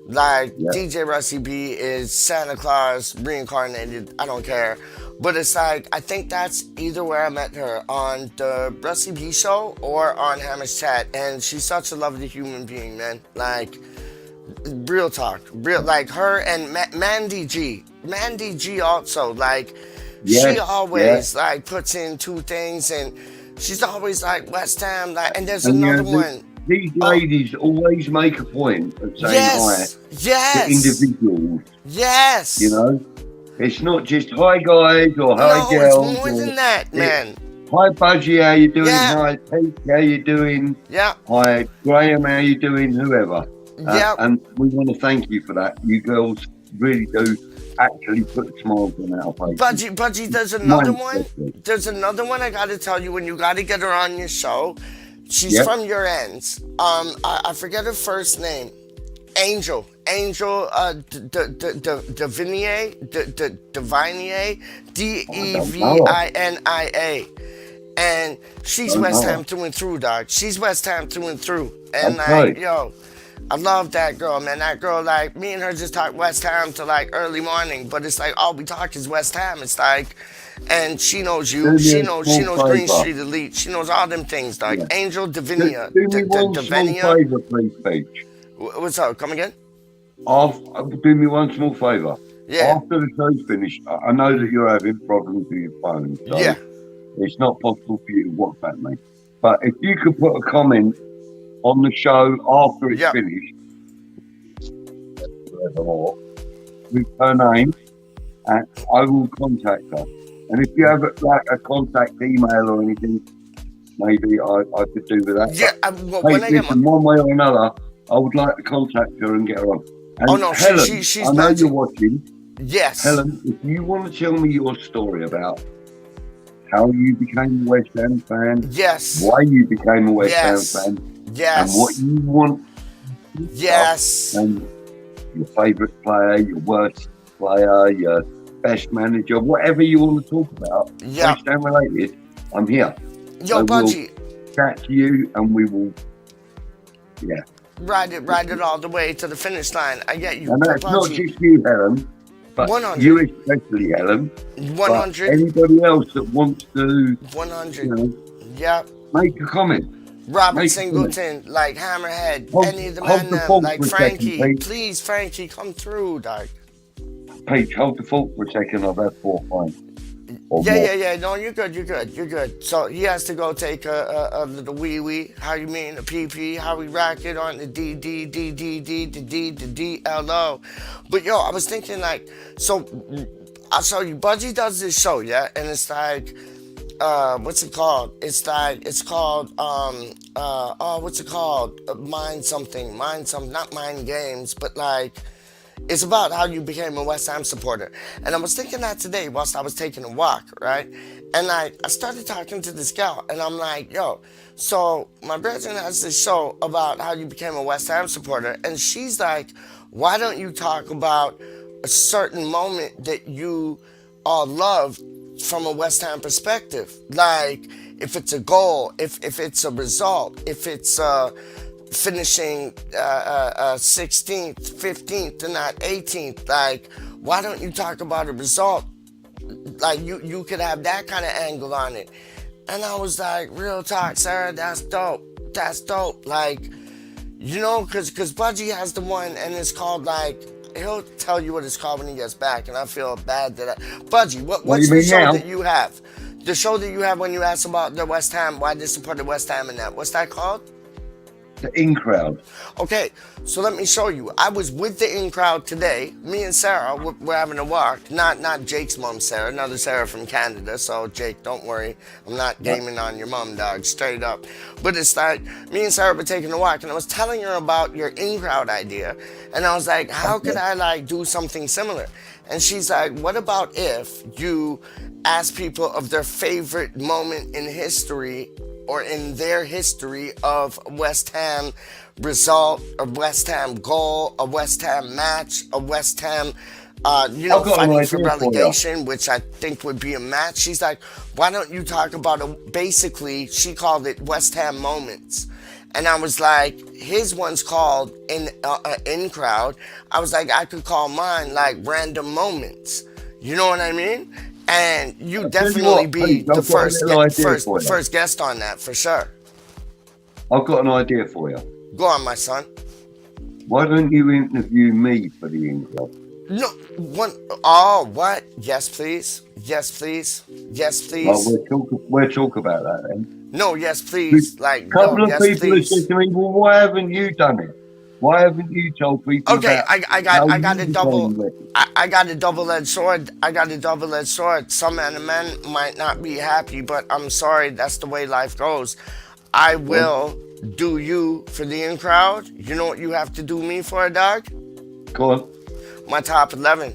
Like DJ Russie B is Santa Claus reincarnated. I don't care. But it's like, I think that's either where I met her, on the Russie B show or on Hamish Chat. And she's such a lovely human being, man. Like, real talk. Like her and Mandy G. Mandy G also, like, she always like puts in two things, and she's always like West Ham, like, and there's another one. These ladies always make a point of saying hi to individuals. Yes. You know? It's not just hi guys or hi No, it's girls. more Or, than that, man. hi Budgie, how you doing? Yeah. Hi Pete, how you doing? Yeah, Hi Graham, how you doing? Whoever. yeah. And we want to thank you for that. You girls really do actually put smiles on our faces. Budgie, there's another Mine one. especially. There's another one I gotta tell you when you gotta get her on your show. She's Yep. from your ends. I forget her first name. Angel. Angel Devinier. Devinier. Devinia. And she's Oh, West no. Ham through and through, dog. She's West Ham through and through. And Okay. like, yo, I love that girl, man. That girl, like, me and her just talk West Ham till like early morning, but it's like all we talk is West Ham. It's like, and she knows Do you. me She a knows small Green favour. Street Elite. She knows all them things, dog. Yeah. Angel Do Divinia. me one small Divinia. favour, please, Peach. What's up? Come again? Do me one small favour. Yeah. After the show's finished, I know that you're having problems with your phone, so Yeah. it's not possible for you to WhatsApp me. But if you could put a comment on the show after it's Yep. finished, forevermore, with her name, and I will contact her. And if you have like a contact email or anything, maybe I could do with that. Yeah. But, When hey, I get listen, my. one way or another, I would like to contact her and get her on. And Oh, no, Helen, she's I know magic. you're watching. Yes. Helen, if you want to tell me your story about how you became a West Ham fan, Yes. why you became a West Yes. Ham fan, Yes. and what you want, Yes. and your favourite player, your worst player, your best manager, whatever you want to talk about, Yeah. West Ham related, I'm here. Yo, I will Budgie, chat to you, and we will, ride it all the way to the finish line. I get you. and that's not Budgie, just you, Helen, but 100. you especially, Helen, but 100. anybody else that wants to, 100. you know, Yep. make a comment. Robert Make Singleton, like Hammerhead, Hold- any of the hold men the them, phone like for a second, Frankie. please. Please, Frankie, come through, dog. Peach, hold the fort for a second. I've had 4 pints. Or more. Yeah. No, you're good. So he has to go take a little wee wee. How you mean a PP? How we rack it on the DLO? But yo, I was thinking like, so I'll show you. Budgie does this show, yeah, and it's like, what's it called? It's called what's it called? Mind something, not mind games, but like. It's about how you became a West Ham supporter. And I was thinking that today whilst I was taking a walk, right? And I started talking to this gal, and I'm like, yo, so my brother has this show about how you became a West Ham supporter. And she's like, why don't you talk about a certain moment that you all loved from a West Ham perspective? Like, if it's a goal, if it's a result, if it's finishing 16th, 15th, and not 18th. Like, why don't you talk about a result? Like, you could have that kind of angle on it. And I was like, real talk, Sarah, that's dope. Like, you know, because Budgie has the one, and it's called, like, he'll tell you what it's called when he gets back, and I feel bad that Budgie, what's you the mean show now? that you have? The show that you have when you ask about the West Ham, why they supported West Ham and that. What's that called? The in crowd. Okay, so let me show you. I was with the in crowd today. Me and Sarah, we're having a walk. Not Jake's mom, Sarah. Another Sarah from Canada. So Jake, don't worry. I'm not gaming on your mom, dog. Straight up. But it's like me and Sarah were taking a walk, and I was telling her about your in crowd idea, and I was like, how could I like do something similar? And she's like, what about if you ask people of their favorite moment in history or in their history of West Ham result, a West Ham goal, a West Ham match, a West Ham, I've got an fighting idea for for you. relegation, which I think would be a match. She's like, why don't you talk about basically, she called it West Ham moments. And I was like, his one's called in crowd. I was like, I could call mine like random moments. You know what I mean? And you I'll tell you definitely what, be Pete, the I've got a little idea for you. first guest on that for sure. I've got an idea for you. Go on, my son. Why don't you interview me for the in crowd? No, one. Oh, what? Yes, please. Yes, please. Yes, Well, please. we'll talk about that then. No, yes, please. Like, A couple no, of yes, people have please. said to me, well, why haven't you done it? Why haven't you told people Okay, about I how got you a became double. ready? I got a double-edged sword. I got a double-edged sword. Some men might not be happy, but I'm sorry. That's the way life goes. I Well, will do you for the in crowd. You know what you have to do me for, dog? go on, My top 11.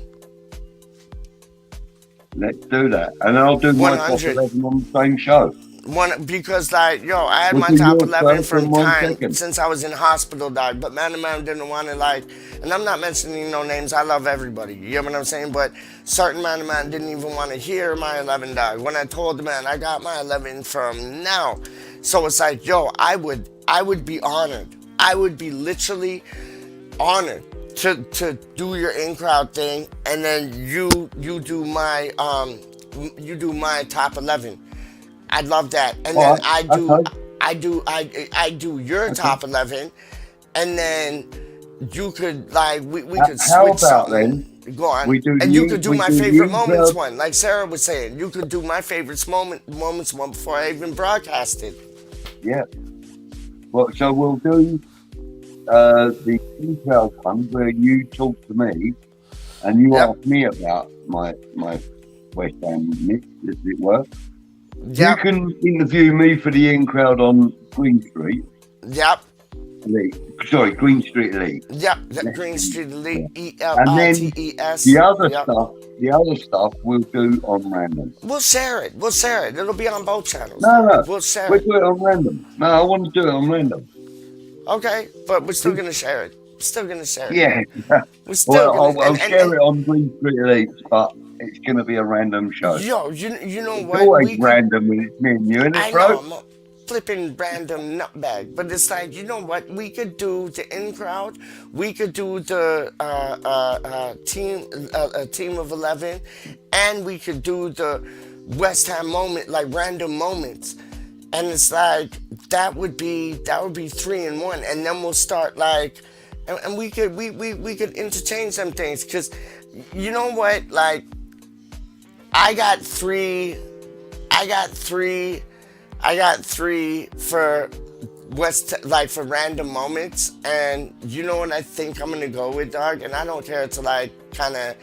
let's do that. And I'll do my top 100. 11 on the same show. One because like yo, I had We'll my do top yours 11 first from and mine time second. since I was in hospital, dog. But man didn't want to like, and I'm not mentioning no names. I love everybody. You know what I'm saying? But certain man didn't even want to hear my 11, dog. When I told the man I got my 11 from now, so it's like yo, I would be honored. I would be literally honored to do your in crowd thing, and then you do my top 11. I love that, and All then right, okay, I do your okay. top 11, and then you could like we could How switch about then something. Go on, we do and you could do we my do favorite the moments crowd? one, like Sarah was saying. You could do my favorites moments one before I even broadcasted. Yeah. Well, so we'll do the in-crowd one where you talk to me and you Yep, ask me about my West Ham mix, as it were. You yep, can interview me for the in-crowd on Green Street yep, Elite. Sorry, Green Street Elite. yep. That Green Street Yeah. Elite And then ELITES. the other Yep. stuff we'll do on random. We'll share it. We'll share it. It'll be on both channels. No, We'll share we'll it. do it on random. No, I want to do it on random. Okay, but we're still gonna share it. Still gonna share it. Yeah. We're still Well, gonna I'll share it on Green Street Elite, but it's going to be a random show. yo, you know It's what? always We could, random when it's me and you, isn't I it, know bro? I'm a flipping random nutbag, but it's like you know what? We could do the in crowd. We could do the team of 11, and we could do the West Ham moment, like random moments. And it's like that would be 3 in 1, and then we'll start like, and we could interchange some things because you know what, like I got three, I got three, I got three for like for random moments, and you know what I think I'm gonna go with, dog, and I don't care to like kind of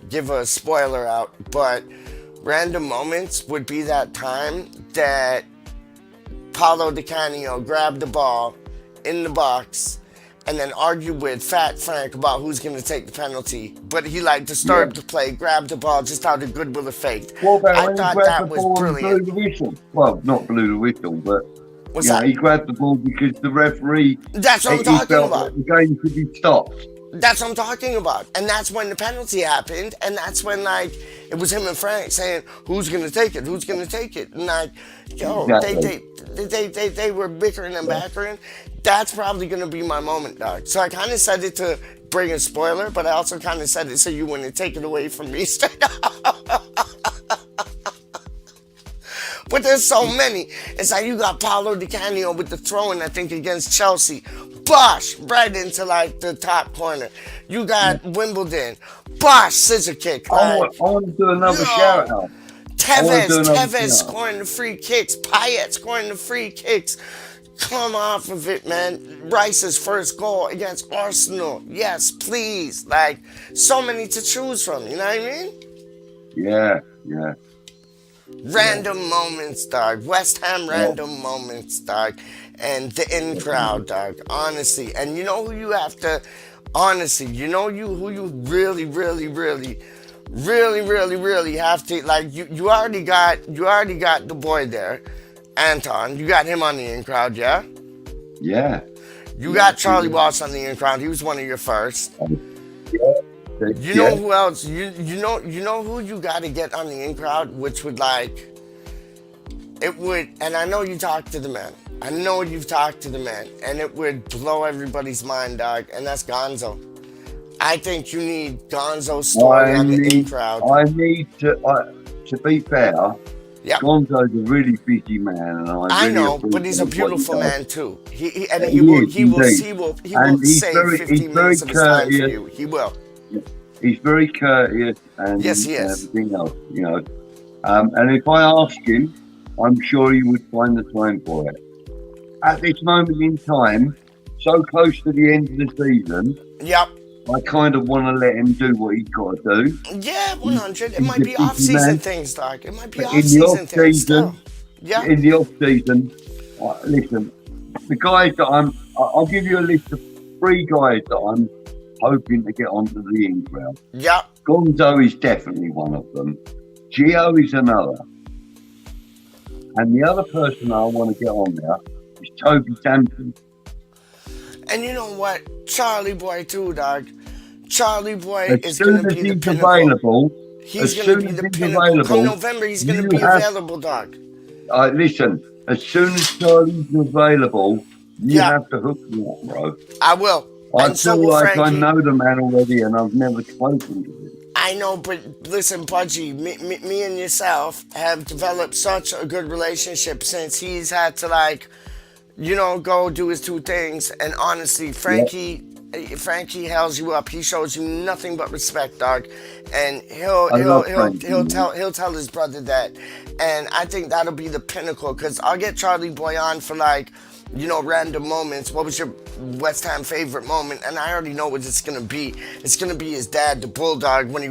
give a spoiler out, but random moments would be that time that Paulo Di Canio grabbed the ball in the box and then argued with Fat Frank about who's going to take the penalty. But he like disturbed Yeah. the play, grabbed the ball just out of goodwill of faith. What about I when he thought grabbed that the was ball and blew brilliant. the whistle? Well, not blew the whistle, but What's yeah, that? he grabbed the ball because the referee That's what I'm he talking felt about. that the game could be stopped. That's what I'm talking about. And that's when the penalty happened. And that's when, like, it was him and Frank saying, who's going to take it? Who's going to take it? And, like, yo, Exactly. they were bickering and backering. That's probably going to be my moment, dog. So I kind of said it to bring a spoiler, but I also kind of said it so you wouldn't take it away from me straight up. But there's so many. It's like you got Paulo Di Canio with the throwing, I think, against Chelsea. Bosh, right into like the top corner. You got Wimbledon. Bosh, scissor kick. I Like, want to do another yo, shout out. Tevez scoring the free kicks. Payet scoring the free kicks. Come off of it, man. Rice's first goal against Arsenal. Yes, please. Like, so many to choose from. You know what I mean? Yeah. Random moments, dog. West Ham random moments, dog. And the in crowd, dog. Honestly. And you know who you have to, honestly, you know who you really have to, like, you already got the boy there, Anton. You got him on the in crowd, yeah? Yeah. You got Charlie Walsh on the in crowd. He was one of your first. Yeah. You know who else? You know who you got to get on the in crowd, which would like, it would, and I know you talked to the man. I know you've talked to the man, and it would blow everybody's mind, dog. And that's Gonzo. I think you need Gonzo's story on the in crowd. I need to be fair. Yep. Gonzo's a really busy man, and I really know, but he's a appreciate what he beautiful does. man too. He Yeah, will he will he's save very- 15 he's very minutes of his time for courteous. you. He will. He's very courteous and Yes, he is. everything else, you know. And if I ask him, I'm sure he would find the time for it. At this moment in time, so close to the end of the season, Yep. I kind of want to let him do what he's got to do. Yeah, 100. It He's might a be busy off-season man. things, Doc. It might be But in the off-season off things still. season, Yeah. in the off season, listen, the guys that I'll give you a list of 3 guys that I'm hoping to get onto the in crowd. Yep. Gonzo is definitely one of them. Gio is another. And the other person I want to get on there is Toby Sampson. And you know what? Charlie Boy too, dog. Charlie Boy As is soon gonna as be the he's pinnacle. available, He's as gonna soon be as the he's pinnacle. available, Come November, he's gonna you be have- available, dog. listen, as soon as Charlie's available, you Yeah. have to hook me up, bro. I will. I And so feel will like I Frankie. know the man already and I've never spoken to him. I know, but listen, Pudgy, me and yourself have developed such a good relationship since he's had to, like, go do his 2 things. And honestly, Frankie hells you up. He shows you nothing but respect, dog. And I love Frankie, he'll man. tell his brother that. And I think that'll be the pinnacle, because I'll get Charlie Boy on for, like, random moments. What was your West Ham favorite moment? And I already know what it's gonna be. It's gonna be his dad, the Bulldog, when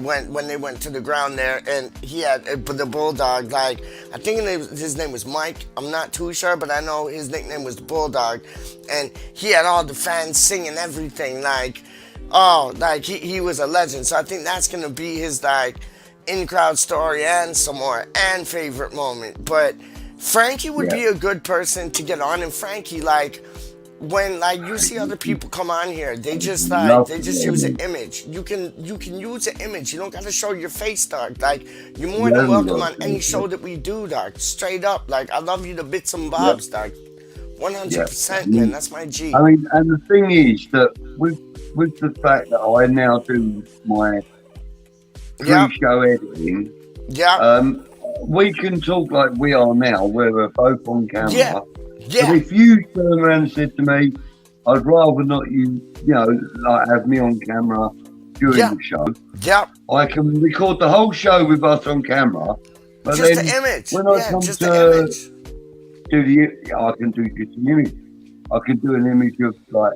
they went to the ground there, and he had the Bulldog. Like, I think his name was Mike. I'm not too sure, but I know his nickname was the Bulldog, and he had all the fans singing everything. Like, he was a legend. So I think that's gonna be his, like, in-crowd story and some more and favorite moment. But Frankie would be a good person to get on. And Frankie, like, when, like, you see other people come on here, they just use an image. You can use an image. You don't gotta show your face, dog. Like, you're more than welcome on any show that we do, dog. Straight up. Like, I love you to bits and bobs, dog. 100%, man. That's my G. I mean, and the thing is that with the fact that I now do my pre-show editing, we can talk like we are now, where we're both on camera. Yeah. But if you turn around and said to me, I'd rather not like have me on camera during the show. Yeah. I can record the whole show with us on camera. But Just then the image. when I come just to the image. I can do just an image. I can do an image of like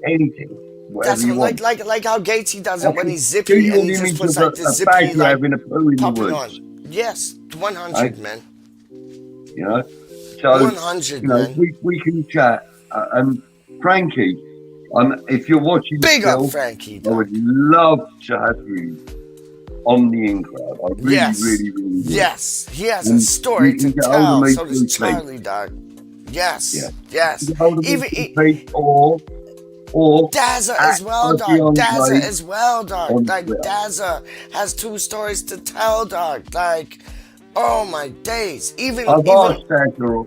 anything. Whatever That's you want. like how Gatesy does it when he's Do zippy you and an he just image puts of like the a zippy badger like having a poo in the popping woods? on. Yes, 100, man. You know? So, 100, man. We can chat. And Frankie, if you're watching Big still, up, Frankie. I would love to have you on the in crowd. I really, really would. Yes, he has And a story you to can get hold of tell. me So through does Pete. Charlie, dog. Yes, Yeah. yes. Get hold of me Even through Pete or Dazza as well, at dog. Beyond Dazza Play as well, dog. on Like, Twitter. Dazza has 2 stories to tell, dog. Like, oh my days. Even I've asked Gazza.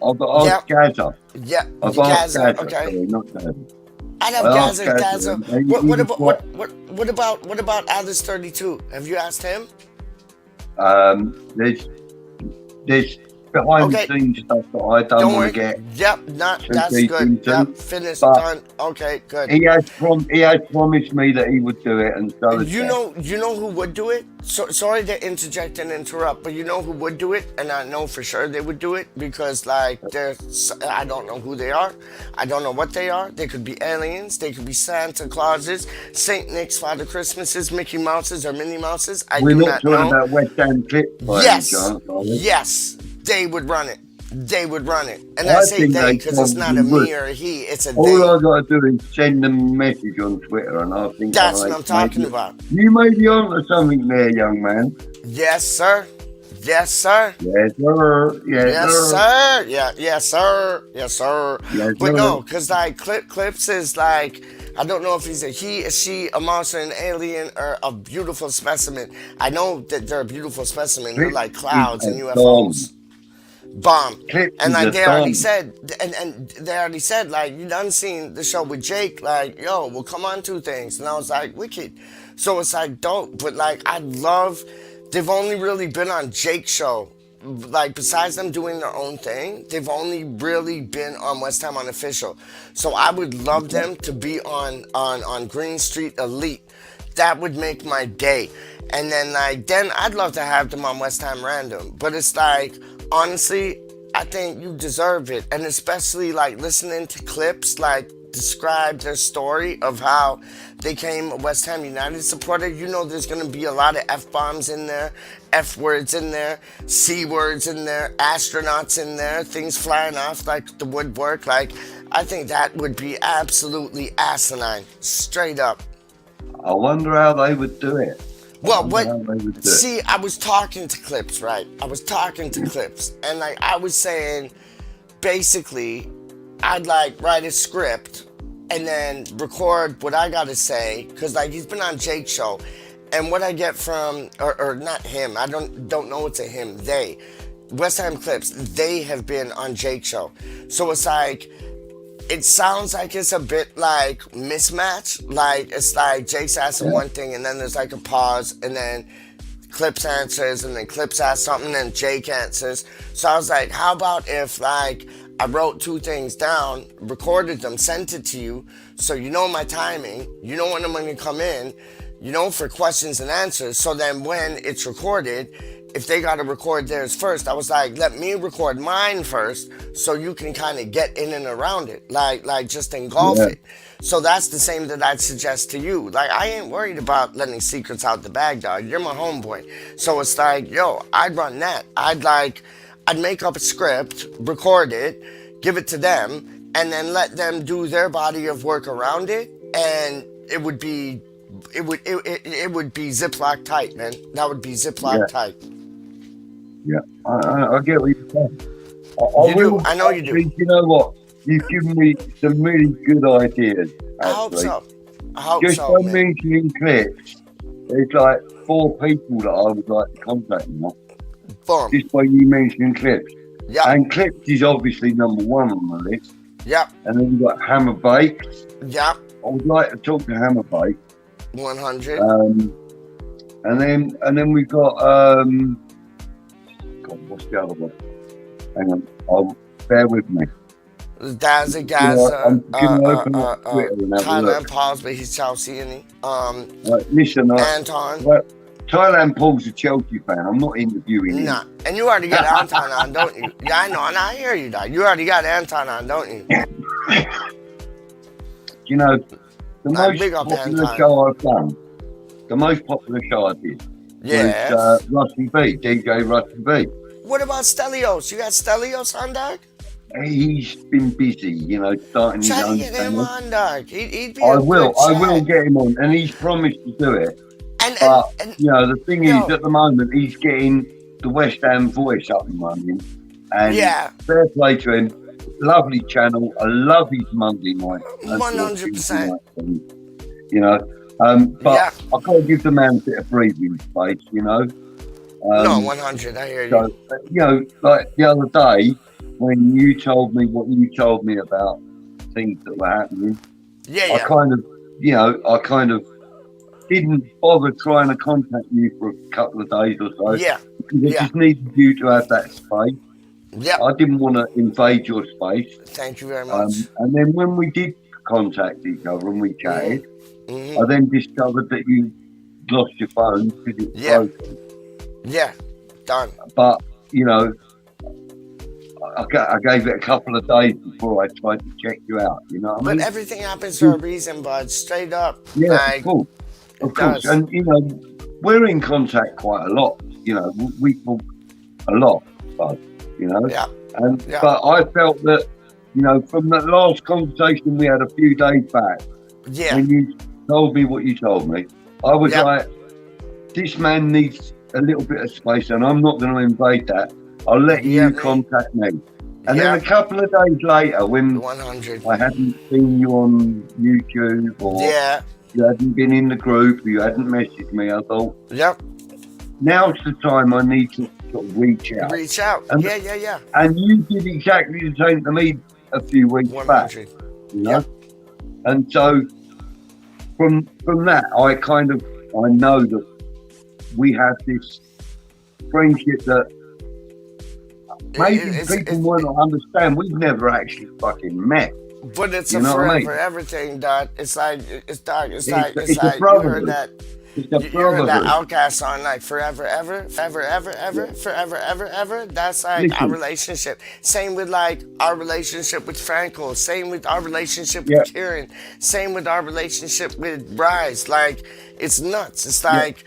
I've asked Gazza. yeah, I've asked Gazza, Gazza. okay. Sorry, not Gazza. I'd have I asked Gazza. Gazza, Gazza. and What about Alice 32? Have you asked him? There's behind Okay. the scenes stuff that I don't want worry. to get. Yep, too that's deep good. into, Yep, finished, but done. Okay, good. He has promised me that he would do it, and so has You Gazza. know who would do it? So sorry to interject and interrupt, but you know who would do it, and I know for sure they would do it because, like, I don't know who they are, I don't know what they are. They could be aliens, they could be Santa Clauses, Saint Nick's, Father Christmases, Mickey Mouses, or Minnie Mouses. We're do not not talking know. about West Ham clip by Yes, any chance, are we? yes, they would run it. They would run it, and I I say think they they because it's not a probably me would. or a he. It's a All they. I got to do is send them a message on Twitter, and I think That's I what I'm talking maybe- about. You may be on to something there, young man. Yes, sir. Yes, sir. Yes, sir. Yes, Yes, sir. sir. Yeah, yes, sir. Yes, sir. Yes, But sir. no, because like Clips is like, I don't know if he's a he, a she, a monster, an alien, or a beautiful specimen. I know that they're a beautiful specimen. They're like clouds and Clips is a UFOs. Bomb. Clips And is like a they already bomb. said, and they already said, like, you done seen the show with Jake, like, yo, we'll come on 2 things. And I was like, wicked. So it's like dope. But like, I love, they've only really been on Jake's show. Like, besides them doing their own thing, they've only really been on West Ham Unofficial. So I would love them to be on Green Street Elite. That would make my day. And then then I'd love to have them on West Ham Random. But it's like, honestly, I think you deserve it. And especially like listening to clips, like describe their story of how they came a West Ham United supporter, you know there's going to be a lot of F-bombs in there, F-words in there, C-words in there, astronauts in there, things flying off like the woodwork. Like, I think that would be absolutely asinine, straight up. I wonder how they would do it. Well, How what? they would do it. See, I was talking to Clips, right? I was talking to Clips, and like I was saying, basically, I'd like write a script and then record what I gotta say, cause like he's been on Jake's show, and what I get from, or not him, I don't know it's a him, they, West Ham Clips, they have been on Jake's show, so it's like. It sounds like it's a bit like mismatch. Like it's like Jake's asking one thing and then there's like a pause and then Clips answers and then Clips asks something and then Jake answers. So I was like, how about if like I wrote two things down, recorded them, sent it to you, so you know my timing, you know when I'm gonna come in, you know for questions and answers. So then when it's recorded, if they got to record theirs first, I was like, let me record mine first so you can kind of get in and around it, like just engulf it. So that's the same that I'd suggest to you. Like, I ain't worried about letting secrets out the bag, dog. You're my homeboy. So it's like, yo, I'd run that. I'd make up a script, record it, give it to them, and then let them do their body of work around it, and it would be Ziploc tight, man. That would be Ziploc tight. Yeah, I get what you're saying. I know you do. You know what? You've given me some really good ideas. Actually. I hope so. Just by mentioning Clips, there's like 4 people that I would like to contact now. Boom. Just by you mentioning Clips. Yeah. And Clips is obviously number 1 on the list. Yep. And then you've got Hammer Bakes. Yep. I would like to talk to Hammer Bakes. 100. And then we've got God, what's the other one? Hang on, bear with me. Daza Gaza, Thailand Thailand Paul's, but he's Chelsea, isn't he? Listen, Anton. Thailand Paul's a Chelsea fan. I'm not interviewing him. Nah, and you already got Anton on, don't you? Yeah, I know, and I hear you, dog. You already got Anton on, don't you? You know, the most big up popular Anton. show I've done, the most popular show I did was Rusty B, DJ Rusty B. What about Stelios? You got Stelios on, dog? He's been busy, you know, starting his Try to own get him channel. on, dog. He'd be I will get him on, and he's promised to do it. But you know, the thing is, at the moment, he's getting the West Ham voice up and running, and fair play to him. Lovely channel. I love his Monday night. 100%. You know, but I've got to give the man a bit of breathing space. You know. No, 100. I hear you. So, you know, like the other day when you told me what you told me about things that were happening, I kind of didn't bother trying to contact you for a couple of days or so. Yeah. Because I just needed you to have that space. Yeah. I didn't want to invade your space. Thank you very much. And then when we did contact each other and we chatted, I then discovered that you lost your phone because it was broken. Yeah, done. But, you know, I gave it a couple of days before I tried to check you out, you know what I mean? But everything happens for a reason, bud. Straight up. Yeah, like, of course. Of course. And, you know, we're in contact quite a lot. You know, we talk a lot, bud, you know? Yeah. But I felt that, you know, from that last conversation we had a few days back, when you told me what you told me, I was like, this man needs a little bit of space and I'm not going to invade that. I'll let you contact me. And then a couple of days later, when 100. I hadn't seen you on YouTube or you hadn't been in the group, you hadn't messaged me, I thought, now's the time I need to sort of reach out. Reach out. And, yeah. And you did exactly the same to me a few weeks 100. back. You know? And so from that, I know that we have this friendship that maybe people might not understand. We've never actually fucking met. But it's you a know forever what I mean? everything, dog. It's like you heard brotherhood. that. It's a You heard that brotherhood. Outcast song, like forever, ever, forever, ever, ever, forever, ever, ever. That's like our Listen, relationship. Same with like our relationship with Franco. Same with our relationship with yeah, Kieran. Same with our relationship with Bryce. Like it's nuts. It's yeah. like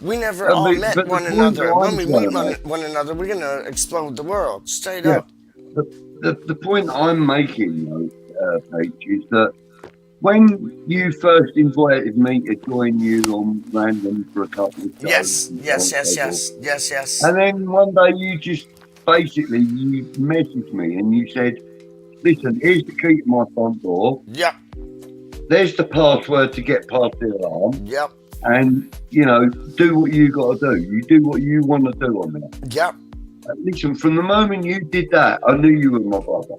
we never all met But the one point that another. When I'm we trying meet to make, one another, we're gonna explode the world straight yeah, up. the, the point I'm making, though, Paige, is that when you first invited me to join you on random for a couple of shows Yes, and so on yes, and yes, so forth, yes, yes, yes. and then one day you just basically you messaged me and you said, "Listen, here's the key to my front door. Yep, There's the password to get past the alarm, yep, and you know, do what you got to do. You do what you want to do on there." yep. Listen, from the moment you did that, I knew you were my brother.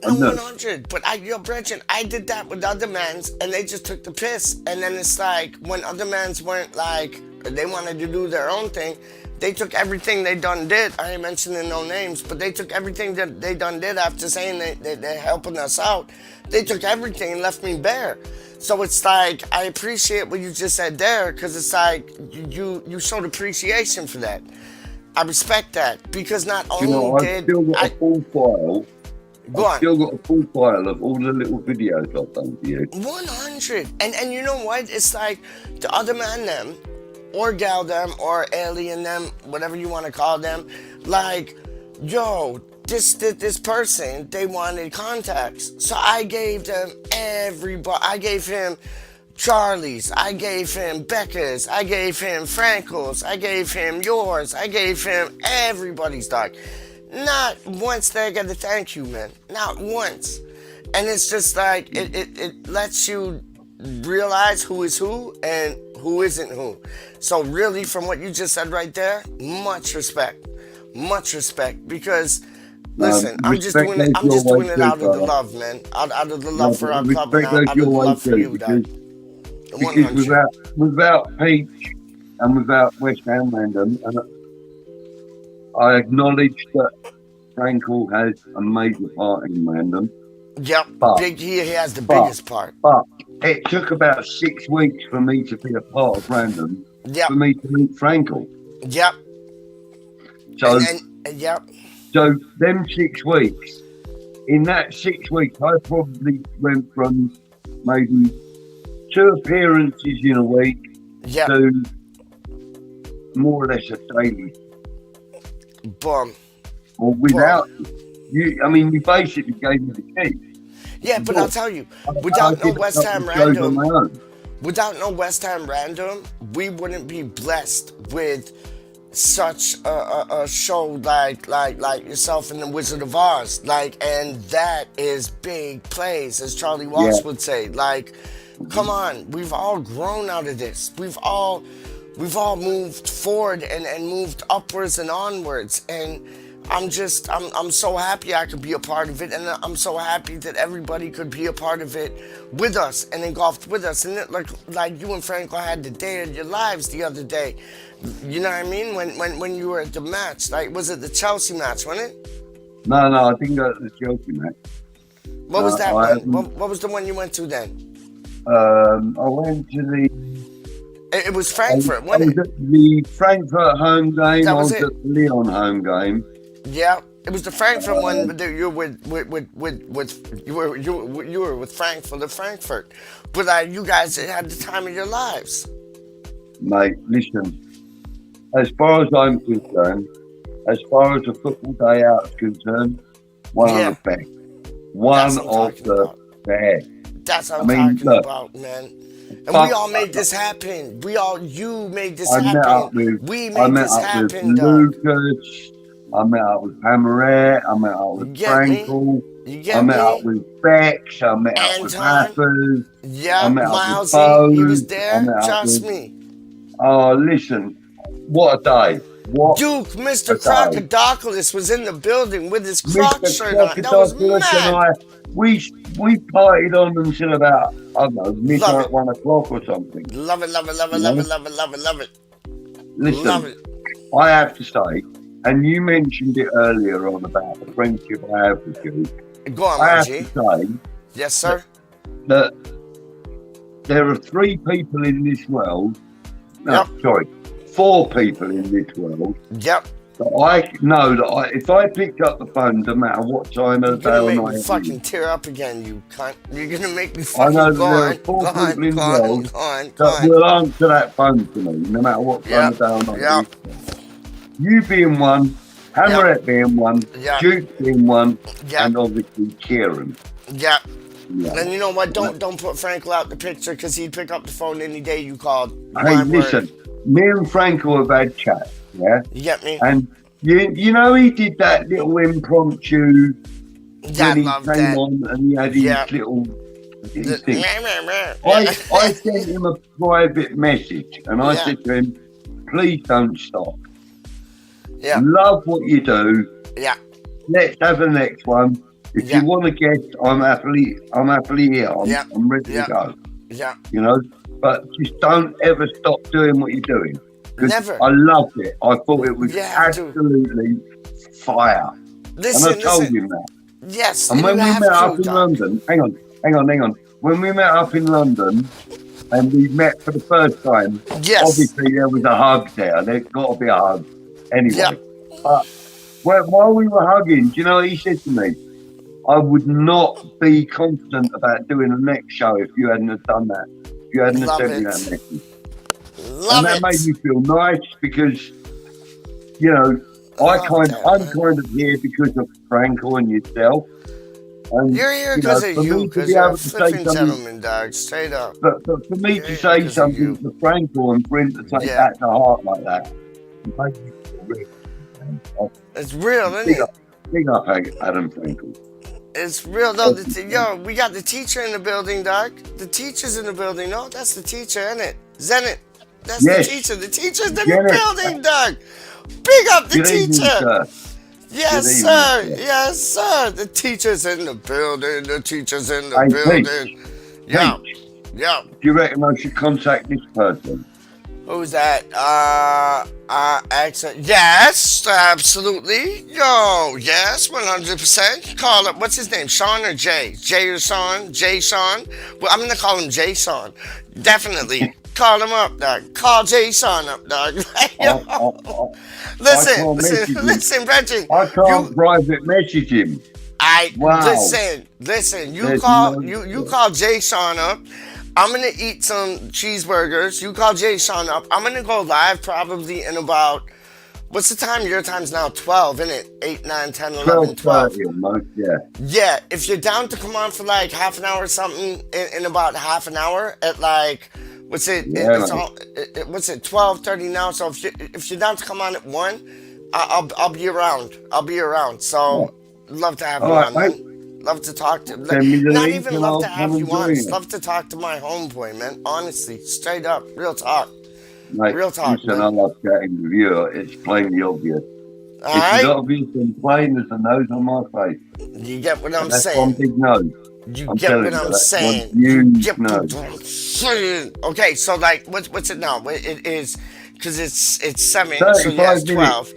I No, knew. 100. But yo, Brethren, I did that with other mans, and they just took the piss. And then it's like when other mans weren't like they wanted to do their own thing, they took everything they done did. I ain't mentioning no names, but they took everything that they done did after saying they're helping us out. They took everything and left me bare. So it's like I appreciate what you just said there, because it's like you showed appreciation for that. I respect that because not You only know, I've did still got I a full file. go I've on. still got a full file of all the little videos I've done for you. 100. And you know what? It's like the other man them, or gal them, or alien them, whatever you want to call them. Like, yo, this person, they wanted contacts. So I gave them everybody. I gave him Charlie's, I gave him Becca's, I gave him Frankel's, I gave him yours, I gave him everybody's, dog. Not once did I get to thank you, man. Not once. And it's just like, it lets you realize who is who and who isn't who. So really, from what you just said right there, much respect. Much respect. Because, listen, I'm just Respect doing it, goes I'm your just way doing it too, out of the brother. love, man. Out of the No, love for but our club and respect out goes of your the way love for too, you, dog. because 100. without Peach and without West Ham Random, and I acknowledge that Frankel has a major part in Random, Yep, but he has the but biggest part. but it took about 6 weeks for me to be a part of Random Yep, for me to meet Frankel. yep, So and yep, so them 6 weeks. In that 6 weeks, I probably went from maybe 2 appearances in a week yep, to more or less a daily. boom. Or without you, I mean, you basically gave me the key. Yeah, but I'll tell you, I without no did a West couple Ham of shows on Random, my own. without no West Ham Random, we wouldn't be blessed with such a show like yourself and the Wizard of Oz. Like, and that is big plays, as Charlie Walsh Yeah. would say. Like, come on, we've all grown out of this. We've all moved forward and moved upwards and onwards. And I'm so happy I could be a part of it, and I'm so happy that everybody could be a part of it with us and engulfed with us. And it like you and Franco had the day of your lives the other day. You know what I mean? When you were at the match, like, was it the Chelsea match, wasn't it? No, I didn't go to the Chelsea match. What was that I one? haven't- What was the one you went to then? I went to the. It was I Frankfurt, was wasn't it? at the Frankfurt home game. That I was was it. at the Leon home game. Yeah, it was the Frankfurt one. But you were you were with Frankfurt at Frankfurt, but you guys had the time of your lives. Mate, listen. As far as I'm concerned, as far as the football day out is concerned, one Yeah. of the best. One That's what I'm of talking the about. best. That's what I I'm mean, talking look, about, man. And but- we all made this happen. You made this I met up happen. with We I made met this up with happen, dog. Lucas. I met up with Pamaret. I met up with You get me? Frankel. You I get met up me? with Bex. I met up with Anton. Rappers. Yeah, I met up with Milesy, he was Bose. I there. met up Trust with- me. Oh, listen. What a day. What Duke, Mr. Okay. Crocodocus was in the building with his Croc Mr. shirt on. That was Crocodile and mad. we partied on until about, I don't know, Love midnight, it. 1 o'clock or something. Love it, love it, love it, love it, love it, love it, love it. Listen, Love it. I have to say, and you mentioned it earlier on about the friendship I have with you. Go on, I my have G. to say Yes, sir. that there are 3 people in this world no, Yep. sorry, 4 people in this world Yep. that I know that if I picked up the phone, no matter what time You're of day gonna or make night me it fucking is, tear up again, you cunt. You're gonna make me I know fucking that go there are on, 4 go on, people in go the on, world go on, go that on. will answer that phone to me, no matter what time Yep. of day or night Yep. it is. You being one, Hammerette being one, Yep. Duke being one, Yep. and obviously Kieran. Yep. Yeah. And you know what? Don't put Frankel out the picture because he'd pick up the phone any day you called. Hey, My listen, word. me and Franco have had chat, yeah? You get me? And you know he did that little impromptu Yeah, I when he love came that. on and he had his Yeah. little his thing. Yeah. I sent him a private message and I Yeah. said to him, please don't stop. Yeah. Love what you do. Yeah. Let's have the next one. If Yeah. you want to guest, I'm happily here. I'm ready Yeah. to go. Yeah. You know, but just don't ever stop doing what you're doing. 'Cause Never. I loved it. I thought it was You have to. absolutely fire. Listen, And I told listen. him that. Yes, And and when you we have met to, up in Doc. London, hang on. When we met up in London and we met for the first time, Yes. obviously there was a hug there. There's got to be a hug anyway. Yeah. But while we were hugging, do you know what he said to me? I would not be confident about doing the next show if you hadn't have done that. If you hadn't have Love sent me it. that message. Love And that it. made me feel nice because, you know, Love I'm that, kind of here because of Franco and yourself. And, You're here you know, because of for you, me to because be you're a able to say flipping something, gentleman, dog. Straight up. but for me Yeah, to say because of you. something to Franco and for him to take Yeah. that to heart like that, it made me feel really, man. It's real, isn't Big it? up, big up Adam Franco. It's real, though. Yo, we got the teacher in the building, dog. The teacher's in the building. No, that's the teacher, isn't it? Zenit. That's Yes. the teacher. The teacher's in the Zenit. building, dog. Big up the Good evening, teacher. sir. Yes, Good sir. evening, sir. Yes, sir. The teacher's in the building. The teacher's in the Hey, building. Yeah. Pete, Yeah. do you reckon I should contact this person? Who's that? Accent. Yes, absolutely. Yo, yes, 100%. Call it. What's his name? Sean or Jay? Jay or Sean? Jay Sean? Well, I'm gonna call him Jay Sean. Definitely. Call him up, dog. Call Jay Sean up, dog. Yo. Listen, message him. listen, Brenton. I can't private message him. Wow. Listen. You There's call no- you call Jay Sean up. I'm gonna eat some cheeseburgers. You call Jay Sean up. I'm gonna go live probably in about, what's the time? Your time's now 12, isn't it? 8, 9, 10, 11, 12. 12:30 almost, yeah. Yeah, if you're down to come on for like half an hour or something in about half an hour at like, what's it? Yeah, It's man. all, what's it? 12:30 now. So if you're down to come on at 1, I'll be around. I'll be around. So love to have you All right, on, man. mate. Love to talk to. Send me the Not link even and love I'll to have come you and on. join Just you. love to talk to my homeboy, man. Honestly, straight up, real talk. Mate, Real talk, listen, man. I love chatting with you. It's plainly obvious. All It's right, obvious and plain as the nose on my face. you get what I'm And that's one saying. big nose. You I'm get telling what you, I'm that's saying. one huge Get nose. what I'm saying. Okay, so like, what's it now? It is because it's 7, so 35 yes, minutes. 12.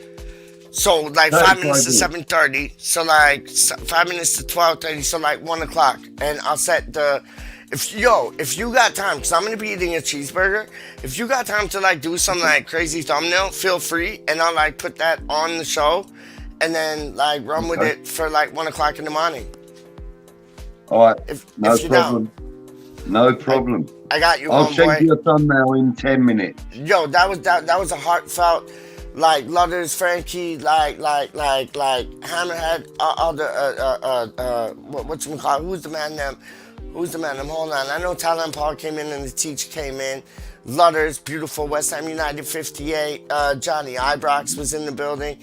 So like 5 35 minutes to minutes. 7:30. So like 5 minutes to 12:30. So like 1 o'clock, and I'll set the. If you got time, because I'm gonna be eating a cheeseburger. If you got time to like do some like crazy thumbnail, feel free, and I'll like put that on the show, and then like run with Okay. it for like 1 o'clock in the morning. All right, If no if you're down, problem. No problem. I got you, I'll homeboy. send you a thumbnail in 10 minutes. Yo, that was a heartfelt, like Ludders, Frankie, like Hammerhead, what's it called? Who's the man them? Hold on. I know Talent Paul came in and the teacher came in. Ludders, beautiful West Ham United 58. Johnny Ibrox was in the building.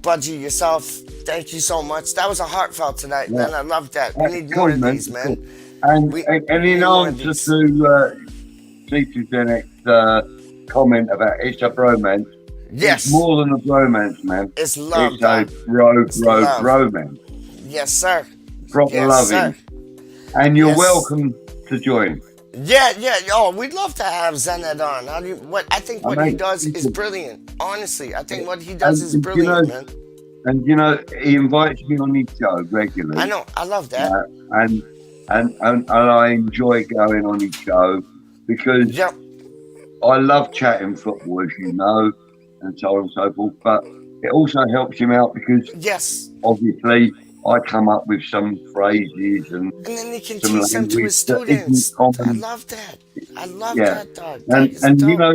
Budgie, yourself, thank you so much. That was a heartfelt tonight, Yeah. man. I love that. We That's need cool, more of man. these, man. And, We- and we in need more of answer these. to Teacher Zenek's comment about it's a bromance, Yes, it's more than a bromance, man. it's love, It's dog. a It's love. romance. Yes, sir. Proper Yes, loving. sir. And you're Yes. welcome to join. Yeah. Yo, we'd love to have Zened on. I think what he mate, does is listen. brilliant. Honestly, I think what he does And, is you brilliant, know, man. And you know, he invites me on his show regularly. I know. I love that. And I enjoy going on his show because Yep. I love chatting football, as you know, and so on and so forth. But it also helps him out because Yes. obviously I come up with some phrases and And then he can some teach them to language his that isn't students. I common. love that. I love Yeah, that, dog. That is and you dope. know,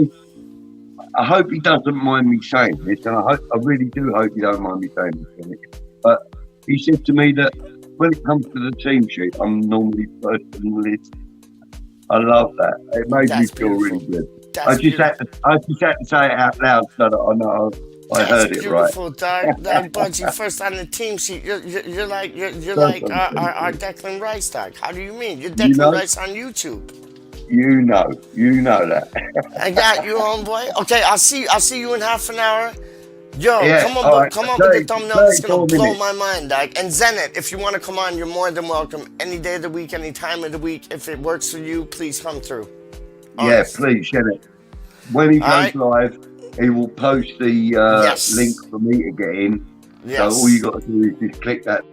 I hope he doesn't mind me saying this, and I really do hope you don't mind me saying this. Nick. But he said to me that when it comes to the team sheet, I'm normally first on the list. I love that. It made That's me feel really beautiful. good. That's I just beautiful. had to say it out loud so that I know I That's heard it right. beautiful, dog. Like Budgie, first on the team sheet. You're like Thank you. our Declan Rice, dog. How do you mean? You're You Declan know, Rice on YouTube. you know that. I got you, homeboy. Okay, I'll see you in half an hour. Yo, Yeah, come on, all right. come up with a 30, thumbnail that's gonna 34 blow minutes. my mind, dog. And Zenit, if you want to come on, you're more than welcome. Any day of the week, any time of the week. If it works for you, please come through. Yeah, Honest. please share it. When he All goes right. live, he will post the Yes. link for me to get in. Yes. So all you got to do is just click that